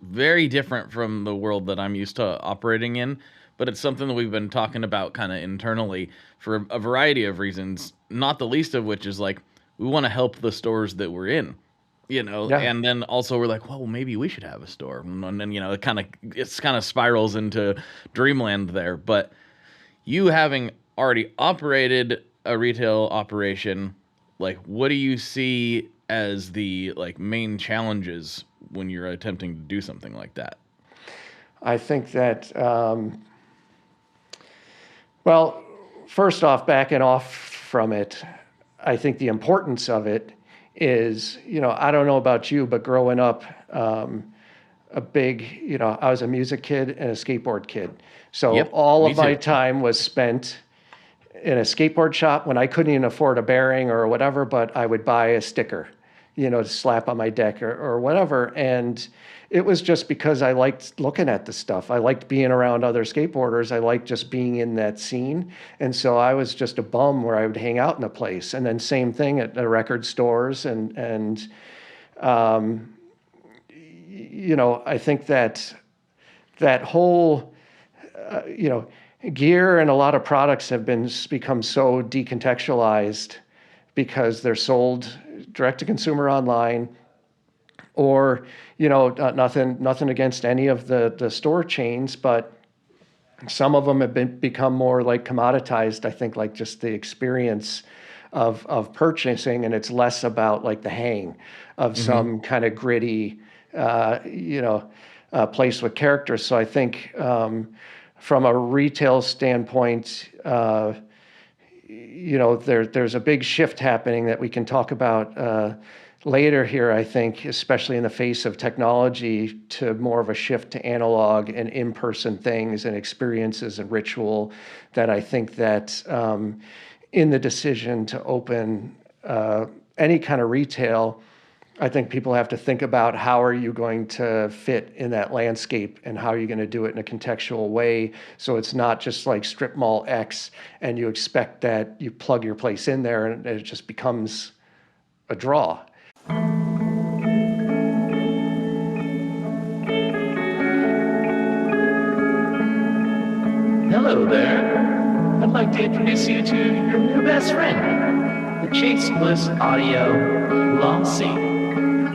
very different from the world that I'm used to operating in, but it's something that we've been talking about kind of internally for a variety of reasons, not the least of which is like we want to help the stores that we're in. And then also we're like, well, maybe we should have a store. And then, it kind of spirals into dreamland there. But you having already operated a retail operation, like, what do you see as the like main challenges when you're attempting to do something like that? I think that, well, first off, backing off from it, I think the importance of it is, I don't know about you, but growing up, I was a music kid and a skateboard kid. So all of my time was spent in a skateboard shop when I couldn't even afford a bearing or whatever, but I would buy a sticker, to slap on my deck or whatever. And it was just because I liked looking at the stuff. I liked being around other skateboarders. I liked just being in that scene. And so I was just a bum where I would hang out in a place. And then same thing at the record stores. And I think that whole, gear and a lot of products have become so decontextualized because they're sold direct to consumer online, or nothing against any of the store chains, but some of them have become more like commoditized. I think like just the experience of purchasing, and it's less about like the hang of some kind of gritty, place with characters. So I think from a retail standpoint, there's a big shift happening that we can talk about later here, I think, especially in the face of technology, to more of a shift to analog and in-person things and experiences and ritual, that I think that in the decision to open any kind of retail, I think people have to think about how are you going to fit in that landscape and how are you going to do it in a contextual way, so it's not just like strip mall X and you expect that you plug your place in there and it just becomes a draw. Hello there. I'd like to introduce you to your new best friend, the Chase Bliss Audio Lossy.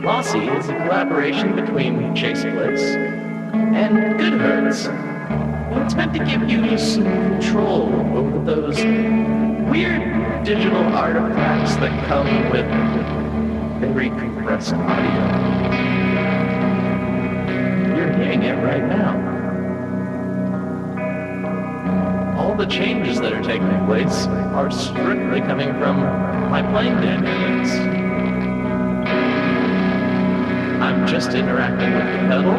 Lossy is a collaboration between Chase Bliss and Goodhertz. And it's meant to give you some control over those weird digital artifacts that come with very compressed audio. You're hearing it right now. All the changes that are taking place are strictly coming from my playing dynamics. I'm just interacting with the pedal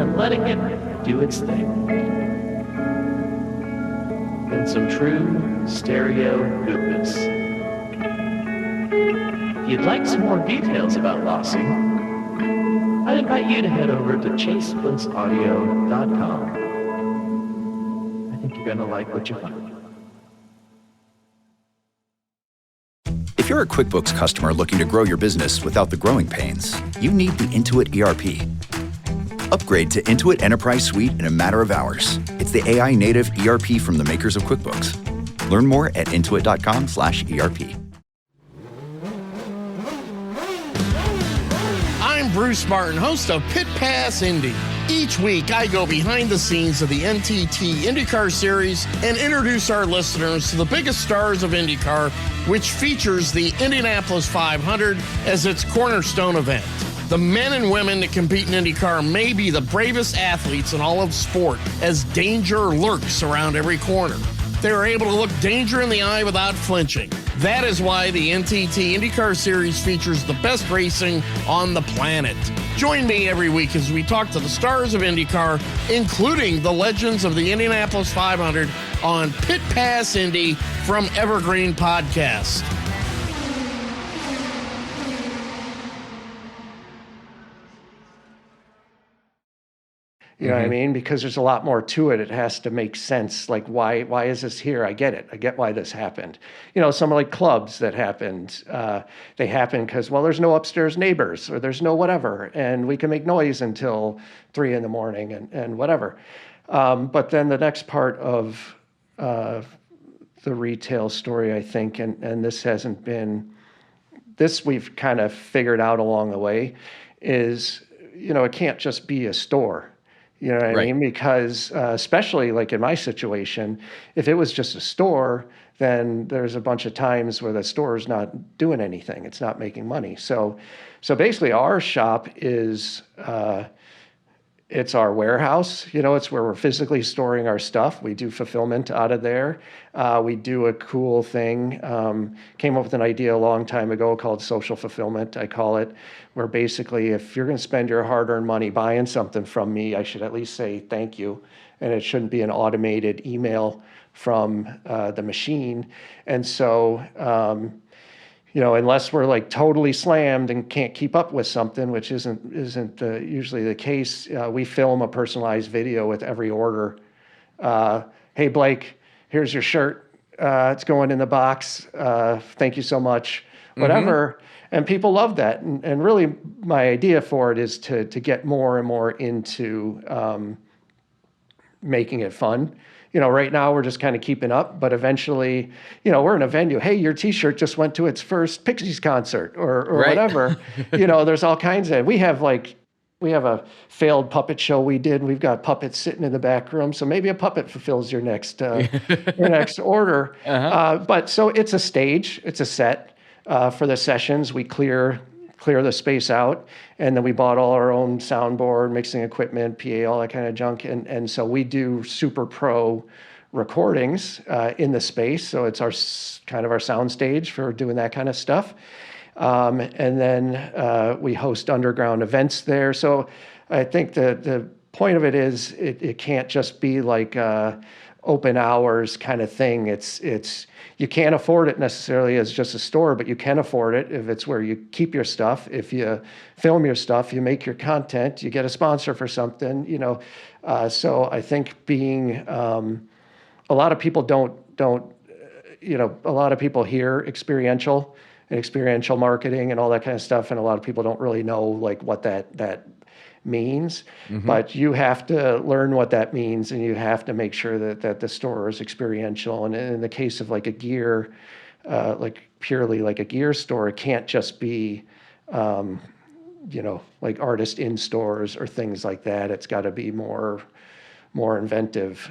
and letting it do its thing. In some true stereo goodness. If you'd like some more details about Lossy, I'd invite you to head over to chaseblintsaudio.com. I think you're gonna like what you find. If you're a QuickBooks customer looking to grow your business without the growing pains, you need the Intuit ERP. Upgrade to Intuit Enterprise Suite in a matter of hours. It's the AI-native ERP from the makers of QuickBooks. Learn more at intuit.com/ERP. I'm Bruce Martin, host of Pit Pass Indy. Each week, I go behind the scenes of the NTT IndyCar Series and introduce our listeners to the biggest stars of IndyCar, which features the Indianapolis 500 as its cornerstone event. The men and women that compete in IndyCar may be the bravest athletes in all of sport, as danger lurks around every corner. They are able to look danger in the eye without flinching. That is why the NTT IndyCar Series features the best racing on the planet. Join me every week as we talk to the stars of IndyCar, including the legends of the Indianapolis 500, on Pit Pass Indy from Evergreen Podcast. You know what I mean? Because there's a lot more to it. It has to make sense. Like, why is this here? I get it. I get why this happened. You know, some are like clubs that happened. They happen because, well, there's no upstairs neighbors or there's no whatever. And we can make noise until 3 a.m. and whatever. But then the next part of the retail story, I think, and this hasn't been, this we've kind of figured out along the way, is, you know, it can't just be a store. You know what I mean? Because especially like in my situation, if it was just a store, then there's a bunch of times where the store is not doing anything. It's not making money. So basically our shop is, it's our warehouse. You know, it's where we're physically storing our stuff. We do fulfillment out of there. We do a cool thing. Came up with an idea a long time ago called social fulfillment, I call it, where basically if you're going to spend your hard-earned money buying something from me, I should at least say thank you. And it shouldn't be an automated email from the machine. And so, you know, unless we're like totally slammed and can't keep up with something, which isn't usually the case, we film a personalized video with every order. Hey, Blake, here's your shirt. It's going in the box. Thank you so much. Whatever. And people love that. And really my idea for it is to get more and more into making it fun. You know, right now we're just kind of keeping up, but eventually, you know, we're in a venue. Hey, your T-shirt just went to its first Pixies concert or whatever. You know, there's all kinds of, we have like we have a failed puppet show we did. We've got puppets sitting in the back room, so maybe a puppet fulfills your next order. But so it's a stage, it's a set for the sessions. We clear the space out, and then we bought all our own soundboard, mixing equipment, PA, all that kind of junk, and so we do super pro recordings in the space. So it's our kind of our sound stage for doing that kind of stuff. And then we host underground events there. So I think the point of it is it can't just be like open hours kind of thing. It's you can't afford it necessarily as just a store, but you can afford it if it's where you keep your stuff. If you film your stuff, you make your content, you get a sponsor for something, you know. So I think being a lot of people don't you know, a lot of people hear experiential marketing and all that kind of stuff, and a lot of people don't really know like what that means. But you have to learn what that means, and you have to make sure that the store is experiential. And in the case of like a gear, like purely like a gear store, it can't just be you know, like artist in stores or things like that. It's got to be more inventive.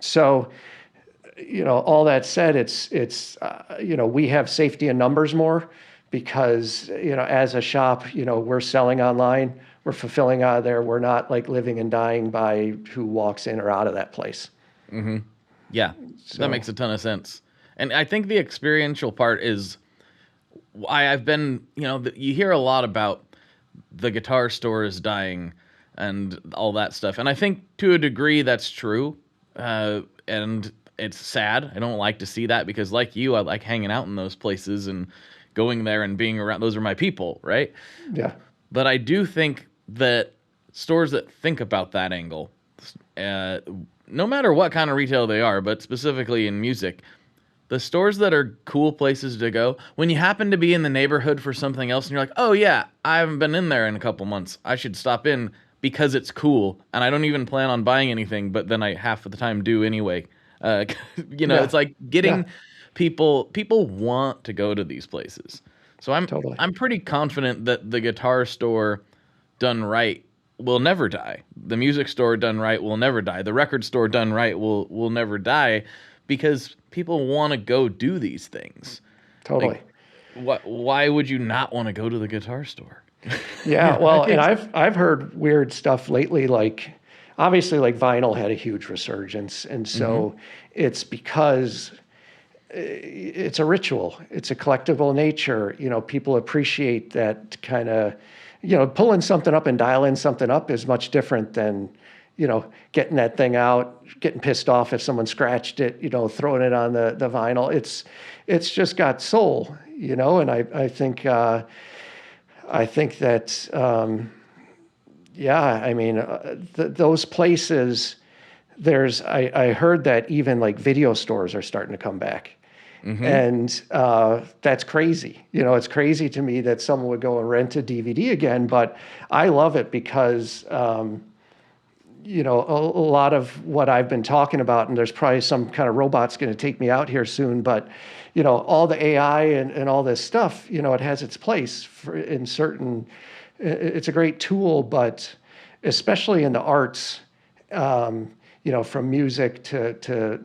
So, you know, all that said, it's you know, we have safety in numbers more because, you know, as a shop, you know, we're selling online, we're fulfilling out of there. We're not like living and dying by who walks in or out of that place. Yeah, so that makes a ton of sense. And I think the experiential part is why I've been, you know, you hear a lot about the guitar stores dying and all that stuff. And I think to a degree that's true. And it's sad. I don't like to see that because like you, I like hanging out in those places and going there and being around. Those are my people, right? Yeah. But I do think that stores that think about that angle, no matter what kind of retail they are, but specifically in music, the stores that are cool places to go, when you happen to be in the neighborhood for something else and you're like, oh yeah, I haven't been in there in a couple months, I should stop in because it's cool and I don't even plan on buying anything, but then I half of the time do anyway. You know, it's like getting people want to go to these places. So I'm pretty confident that the guitar store done right will never die. The music store done right will never die. The record store done right will never die because people want to go do these things. Totally. Like, why would you not want to go to the guitar store? Yeah, well, and I've heard weird stuff lately, like obviously like vinyl had a huge resurgence, and so it's because it's a ritual, it's a collectible nature. You know, people appreciate that kind of, you know, pulling something up and dialing something up is much different than, you know, getting that thing out, getting pissed off if someone scratched it, you know, throwing it on the vinyl. It's just got soul, you know, and I think that, yeah, I mean, those places, I heard that even like video stores are starting to come back. And that's crazy. You know, it's crazy to me that someone would go and rent a DVD again, but I love it because, you know, a lot of what I've been talking about, and there's probably some kind of robot's going to take me out here soon, but, you know, all the AI and all this stuff, you know, it has its place in certain, it's a great tool, but especially in the arts, you know, from music to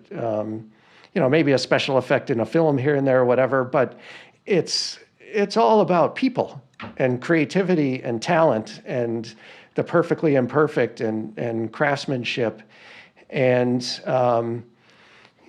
you know, maybe a special effect in a film here and there or whatever, but it's all about people and creativity and talent and the perfectly imperfect and craftsmanship. And,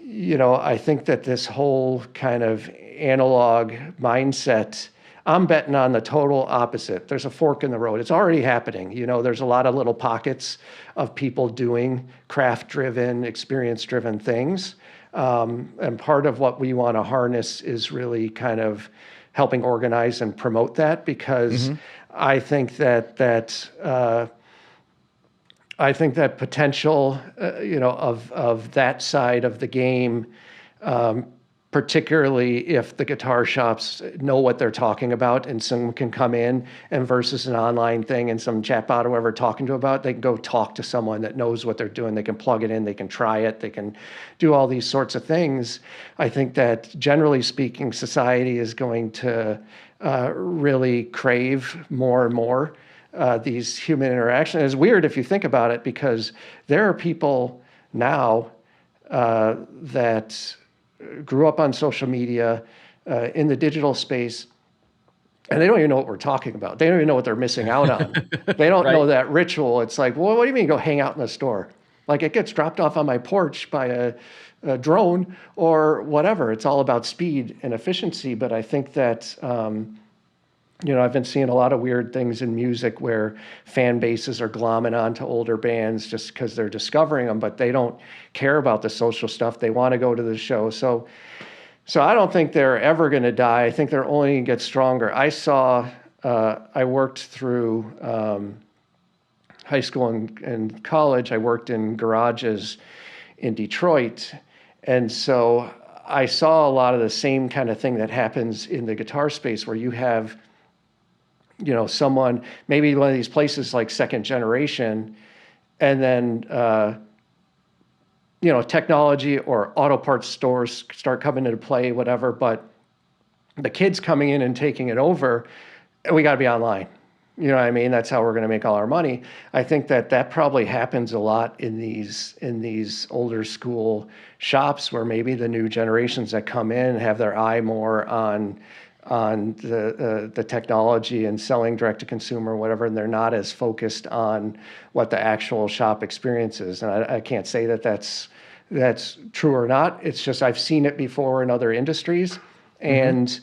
you know, I think that this whole kind of analog mindset, I'm betting on the total opposite. There's a fork in the road. It's already happening. You know, there's a lot of little pockets of people doing craft-driven, experience-driven things. And part of what we want to harness is really kind of helping organize and promote that, because I think that potential, you know, of that side of the game, particularly if the guitar shops know what they're talking about and someone can come in and versus an online thing and some chatbot or whoever talking to about, they can go talk to someone that knows what they're doing. They can plug it in, they can try it, they can do all these sorts of things. I think that generally speaking, society is going to really crave more and more these human interactions. It's weird if you think about it, because there are people now that grew up on social media, in the digital space, and they don't even know what we're talking about. They don't even know what they're missing out on. They don't know that ritual. It's like, well, what do you mean go hang out in the store? Like, it gets dropped off on my porch by a drone or whatever. It's all about speed and efficiency. But I think that, I've been seeing a lot of weird things in music where fan bases are glomming onto older bands just because they're discovering them, but they don't care about the social stuff. They want to go to the show. So I don't think they're ever going to die. I think they're only going to get stronger. I worked through high school and college. I worked in garages in Detroit. And so I saw a lot of the same kind of thing that happens in the guitar space, where you have, someone, maybe one of these places like Second Generation, and then, technology or auto parts stores start coming into play, whatever, but the kids coming in and taking it over, we got to be online. You know what I mean? That's how we're going to make all our money. I think that probably happens a lot in these older school shops, where maybe the new generations that come in have their eye more on the technology and selling direct to consumer or whatever, and they're not as focused on what the actual shop experience is. And I can't say that that's true or not. It's just, I've seen it before in other industries. And,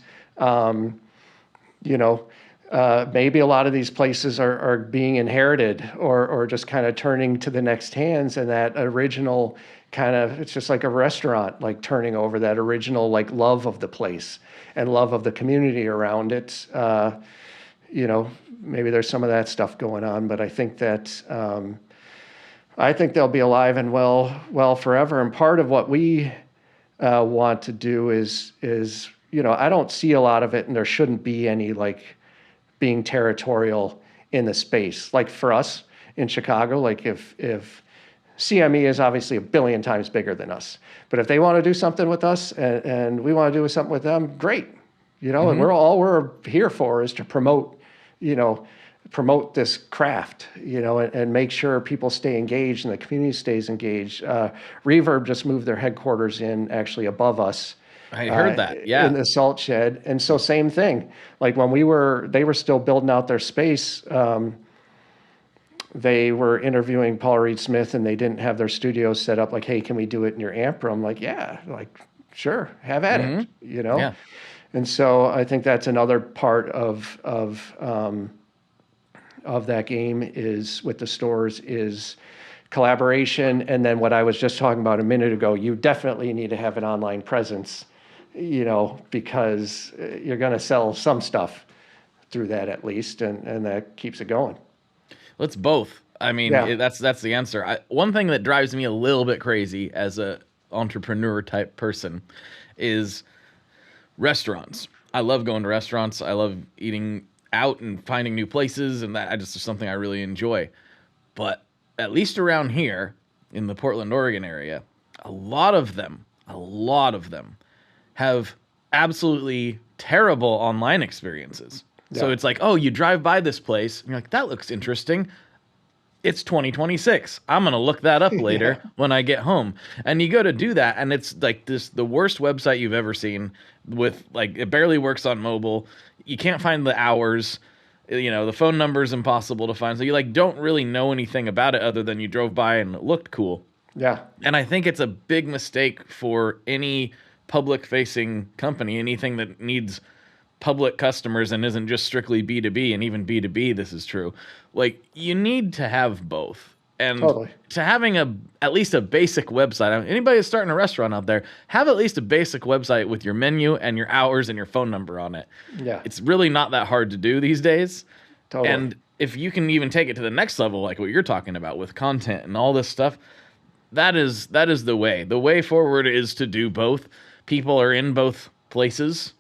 maybe a lot of these places are being inherited or just kind of turning to the next hands, and that original kind of, it's just like a restaurant, like turning over that original, like, love of the place and love of the community around it. Maybe there's some of that stuff going on, but I think that, I think they'll be alive and well forever. And part of what we want to do is, I don't see a lot of it, and there shouldn't be any, like, being territorial in the space. Like, for us in Chicago, like, if CME is obviously 1 billion times bigger than us, but if they want to do something with us and we want to do something with them, great. And we're here for is to promote this craft, and make sure people stay engaged and the community stays engaged. Reverb just moved their headquarters in actually above us. I heard that, yeah. In the salt shed. And so same thing, like when they were still building out their space, they were interviewing Paul Reed Smith, and they didn't have their studio set up like, hey, can we do it in your amp room? Like, yeah, like, sure, have at it, Yeah. And so I think that's another part of that game is with the stores is collaboration. And then what I was just talking about a minute ago, you definitely need to have an online presence, because you're going to sell some stuff through that at least, and that keeps it going. Let's both. I mean, that's the answer. One thing that drives me a little bit crazy as a entrepreneur type person is restaurants. I love going to restaurants. I love eating out and finding new places, and that just is something I really enjoy. But at least around here in the Portland, Oregon area, a lot of them have absolutely terrible online experiences. Yeah. So it's like, oh, you drive by this place, and you're like, that looks interesting. It's 2026. I'm going to look that up later when I get home. And you go to do that, and it's like the worst website you've ever seen with, like, it barely works on mobile. You can't find the hours. The phone number is impossible to find. So you, like, don't really know anything about it other than you drove by and it looked cool. Yeah. And I think it's a big mistake for any public-facing company, anything that needs public customers and isn't just strictly B2B, and even B2B, this is true. Like, you need to have both. And to having at least a basic website, anybody who's starting a restaurant out there, have at least a basic website with your menu and your hours and your phone number on it. Yeah. It's really not that hard to do these days. Totally. And if you can even take it to the next level, like what you're talking about with content and all this stuff, that is the way. The way forward is to do both. People are in both places.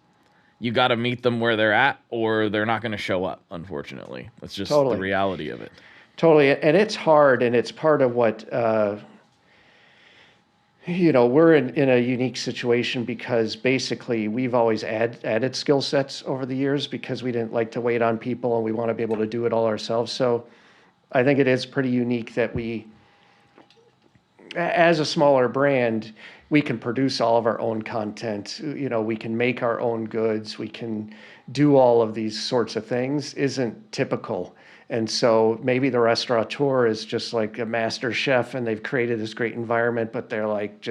You got to meet them where they're at, or they're not going to show up, unfortunately. That's just the reality of it. Totally. And it's hard, and it's part of what, we're in a unique situation because basically we've always added skill sets over the years because we didn't like to wait on people and we want to be able to do it all ourselves. So I think it is pretty unique that we, as a smaller brand, we can produce all of our own content. We can make our own goods. We can do all of these sorts of things. Isn't typical. And so maybe the restaurateur is just like a master chef and they've created this great environment, but they're like,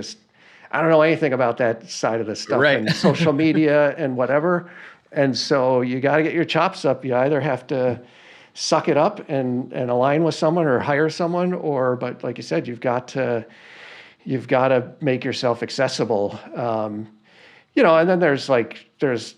I don't know anything about that side of the stuff and social media and whatever. And so you got to get your chops up. You either have to suck it up and align with someone or hire someone, but like you said, you've got to make yourself accessible. And then there's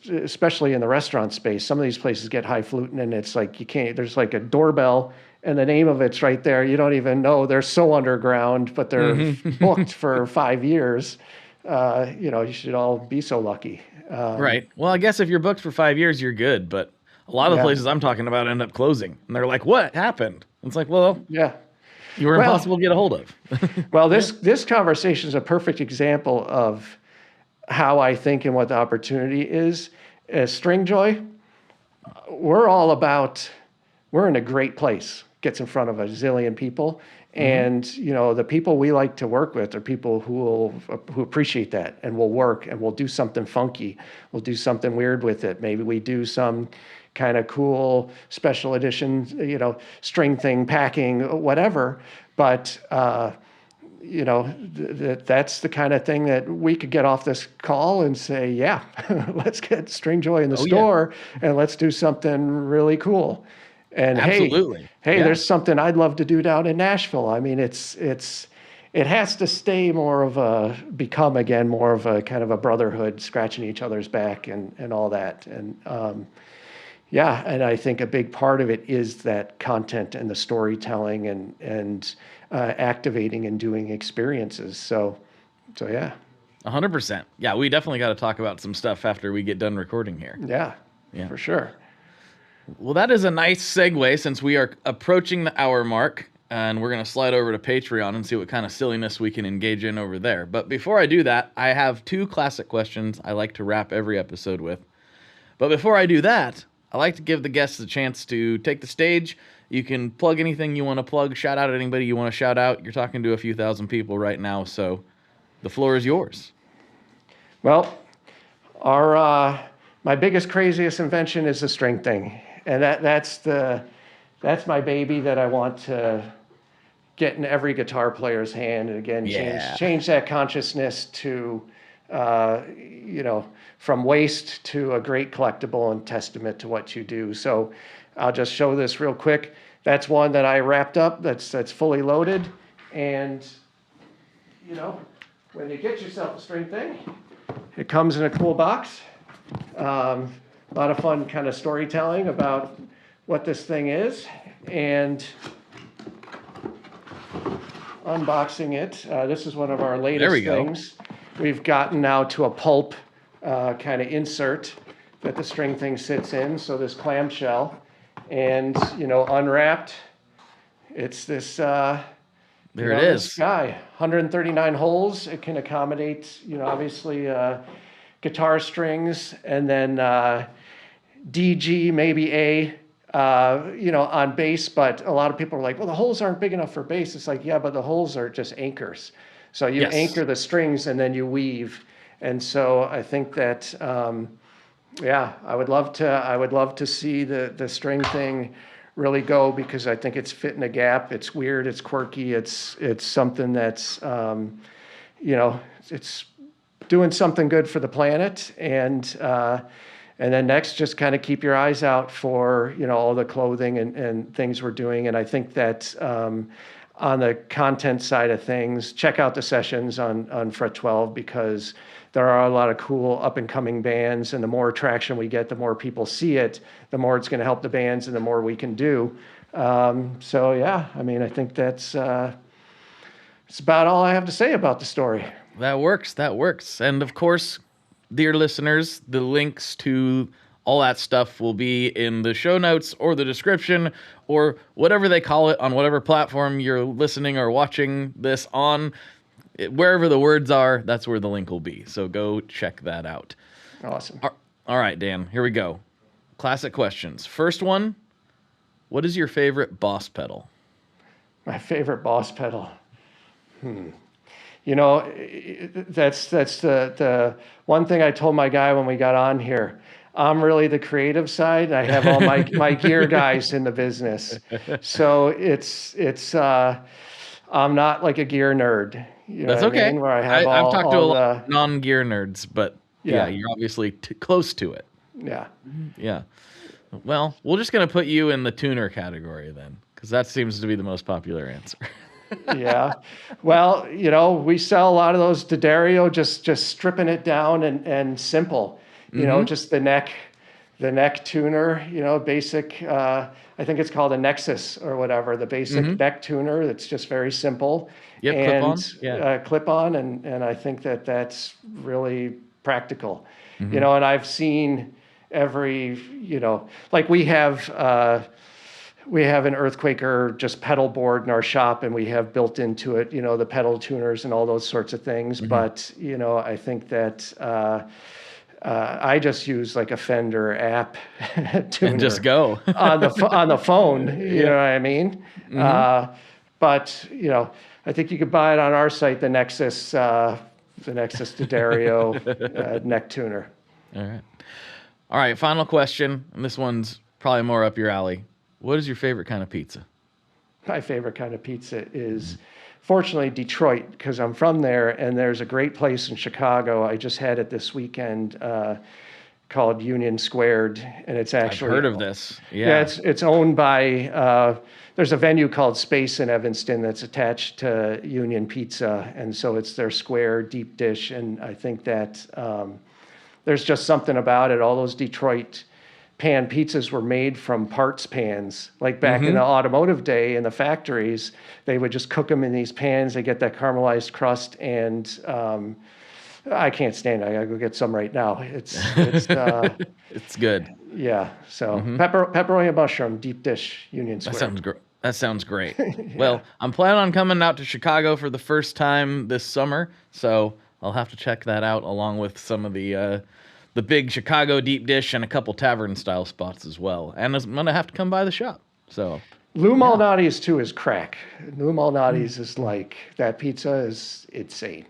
especially in the restaurant space, some of these places get highfalutin and it's like there's like a doorbell and the name of it's right there. You don't even know. They're so underground, but they're booked for 5 years. You should all be so lucky. Right. Well, I guess if you're booked for 5 years, you're good. But a lot of the places I'm talking about end up closing. And they're like, what happened? It's like, well, yeah, you were impossible to get a hold of. Well, this conversation is a perfect example of how I think and what the opportunity is. As Stringjoy, we're in a great place. Gets in front of a zillion people. And, the people we like to work with are people who appreciate that and will work and will do something funky. We'll do something weird with it. Maybe we do some kind of cool special edition, string thing, packing, whatever. But, that's the kind of thing that we could get off this call and say, yeah, let's get Stringjoy in the store and let's do something really cool. And absolutely. Hey, there's something I'd love to do down in Nashville. I mean, it has to stay become again more of a kind of a brotherhood, scratching each other's back and all that. And and I think a big part of it is that content and the storytelling and activating and doing experiences. So yeah. 100%. Yeah, we definitely got to talk about some stuff after we get done recording here. Yeah, for sure. Well, that is a nice segue since we are approaching the hour mark, and we're going to slide over to Patreon and see what kind of silliness we can engage in over there. But before I do that, I have 2 classic questions I like to wrap every episode with. But before I do that, I like to give the guests a chance to take the stage. You can plug anything you want to plug, shout out at anybody you want to shout out. You're talking to a few thousand people right now, so the floor is yours. Well, my biggest, craziest invention is the string thing. And that's my baby that I want to get in every guitar player's hand. And again, change that consciousness to, from waste to a great collectible and testament to what you do. So I'll just show this real quick. That's one that I wrapped up. That's fully loaded. And, when you get yourself a string thing, it comes in a cool box. A lot of fun kind of storytelling about what this thing is and unboxing it. This is one of our latest things. We've gotten now to a pulp kind of insert that the string thing sits in. So this clamshell and, unwrapped, it's this, there it is. This guy, 139 holes. It can accommodate, obviously guitar strings and then D, G, maybe A, on bass. But a lot of people are like, well, the holes aren't big enough for bass. It's like, yeah, but the holes are just anchors. So you anchor the strings and then you weave. And so I think that, I would love to see the string thing really go because I think it's fitting a gap. It's weird. It's quirky. It's something that's, it's doing something good for the planet. And then next, just kind of keep your eyes out for, all the clothing and things we're doing. And I think that on the content side of things, check out the sessions on FRET12 because there are a lot of cool up-and-coming bands. And the more traction we get, the more people see it, the more it's going to help the bands and the more we can do. I think that's it's about all I have to say about the story. That works. And of course, dear listeners, the links to all that stuff will be in the show notes or the description or whatever they call it on whatever platform you're listening or watching this on. wherever the words are, that's where the link will be. So go check that out. Awesome. All right, Dan, here we go. Classic questions. First one, what is your favorite Boss pedal? My favorite Boss pedal. You know, that's the one thing I told my guy when we got on here. I'm really the creative side. I have all my gear guys in the business. So it's I'm not like a gear nerd. You know That's what okay. I mean? Where I have I've talked to a all lot of non-gear nerds, but yeah, you're obviously close to it. Yeah. Yeah. Well, we're just going to put you in the tuner category then, because that seems to be the most popular answer. Yeah. Well, you know, we sell a lot of those D'Addario, just stripping it down and simple, you know, just the neck tuner, you know, basic, I think it's called a Nexus or whatever, the basic neck tuner. That's just very simple. Yep, and clip on. And I think that's really practical, you know, and I've seen every, you know, like we have an Earthquaker just pedal board in our shop, and we have built into it, you know, the pedal tuners and all those sorts of things. But, you know, I think that I just use like a Fender app tuner. And just go. on the phone, you know what I mean? But, you know, I think you could buy it on our site, the Nexus D'Addario neck tuner. All right, final question, and this one's probably more up your alley. What is your favorite kind of pizza? My favorite kind of pizza is, fortunately, Detroit, because I'm from there, and there's a great place in Chicago. I just had it this weekend called Union Squared, and it's actually... I've heard of this. Yeah, it's owned by... there's a venue called Space in Evanston that's attached to Union Pizza, and so it's their square deep dish, and I think that there's just something about it. All those Detroit pan pizzas were made from parts pans. Like back in the automotive day in the factories, they would just cook them in these pans. They get that caramelized crust, and I can't stand it. I gotta go get some right now. It's it's good. Yeah. So pepperoni and mushroom deep dish Union Square. That sounds great. Well, I'm planning on coming out to Chicago for the first time this summer, so I'll have to check that out along with some of the big Chicago deep dish and a couple tavern style spots as well. And I'm gonna have to come by the shop. So Lou Malnati's too is crack. Lou Malnati's is like, that pizza is insane.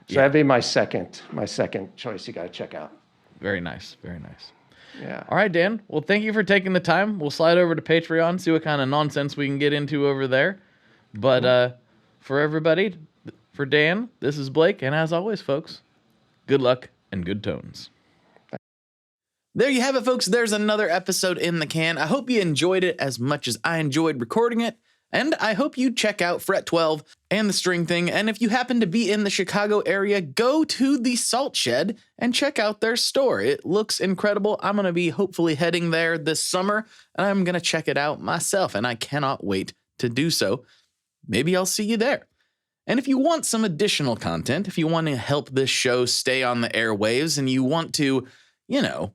So that'd be my second choice you gotta check out. Very nice. Very nice. Yeah. All right, Dan. Well, thank you for taking the time. We'll slide over to Patreon, see what kind of nonsense we can get into over there. But for everybody, for Dan, this is Blake, and as always, folks, good luck and good tones. There you have it, folks. There's another episode in the can. I hope you enjoyed it as much as I enjoyed recording it. And I hope you check out FRET12 and the String Thing. And if you happen to be in the Chicago area, go to the Salt Shed and check out their store. It looks incredible. I'm going to be hopefully heading there this summer, and I'm going to check it out myself, and I cannot wait to do so. Maybe I'll see you there. And if you want some additional content, if you want to help this show stay on the airwaves, and you want to, you know,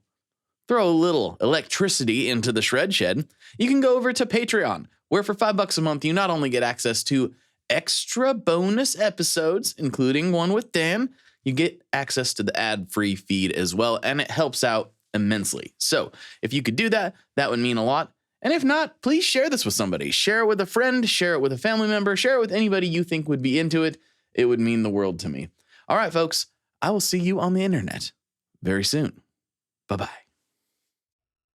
throw a little electricity into the shred shed, you can go over to Patreon, where for $5 a month, you not only get access to extra bonus episodes, including one with Dan, you get access to the ad-free feed as well, and it helps out immensely. So if you could do that, that would mean a lot. And if not, please share this with somebody. Share it with a friend, share it with a family member, share it with anybody you think would be into it. It would mean the world to me. All right, folks, I will see you on the internet very soon. Bye-bye.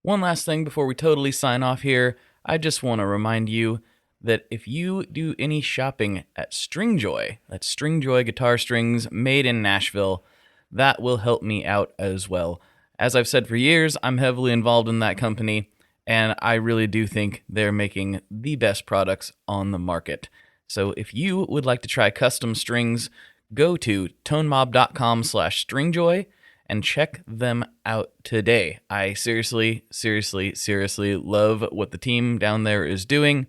One last thing before we totally sign off here. I just want to remind you that if you do any shopping at Stringjoy, that's Stringjoy guitar strings made in Nashville, that will help me out as well. As I've said for years, I'm heavily involved in that company, and I really do think they're making the best products on the market. So if you would like to try custom strings, go to tonemob.com/stringjoy and check them out today. I seriously love what the team down there is doing.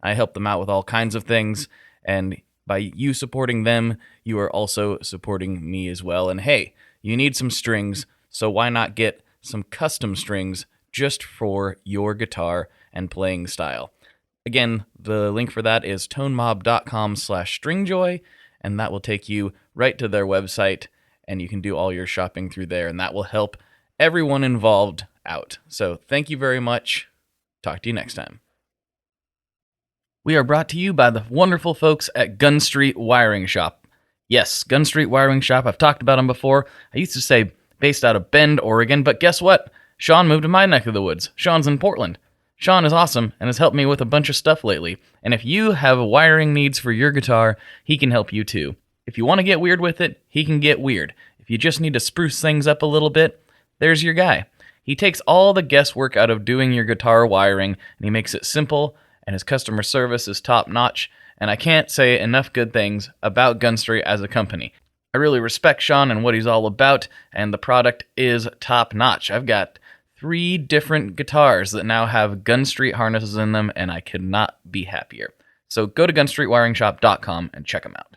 I help them out with all kinds of things, and by you supporting them, you are also supporting me as well. And hey, you need some strings, so why not get some custom strings just for your guitar and playing style? Again, the link for that is tonemob.com/stringjoy, and that will take you right to their website, and you can do all your shopping through there, and that will help everyone involved out. So thank you very much. Talk to you next time. We are brought to you by the wonderful folks at Gun Street Wiring Shop. Yes, Gun Street Wiring Shop. I've talked about them before. I used to say based out of Bend, Oregon, but guess what? Sean moved to my neck of the woods. Sean's in Portland. Sean is awesome and has helped me with a bunch of stuff lately. And if you have wiring needs for your guitar, he can help you too. If you want to get weird with it, he can get weird. If you just need to spruce things up a little bit, there's your guy. He takes all the guesswork out of doing your guitar wiring, and he makes it simple, and his customer service is top-notch, and I can't say enough good things about Gun Street as a company. I really respect Sean and what he's all about, and the product is top-notch. I've got 3 different guitars that now have Gun Street harnesses in them, and I could not be happier. So go to gunstreetwiringshop.com and check them out.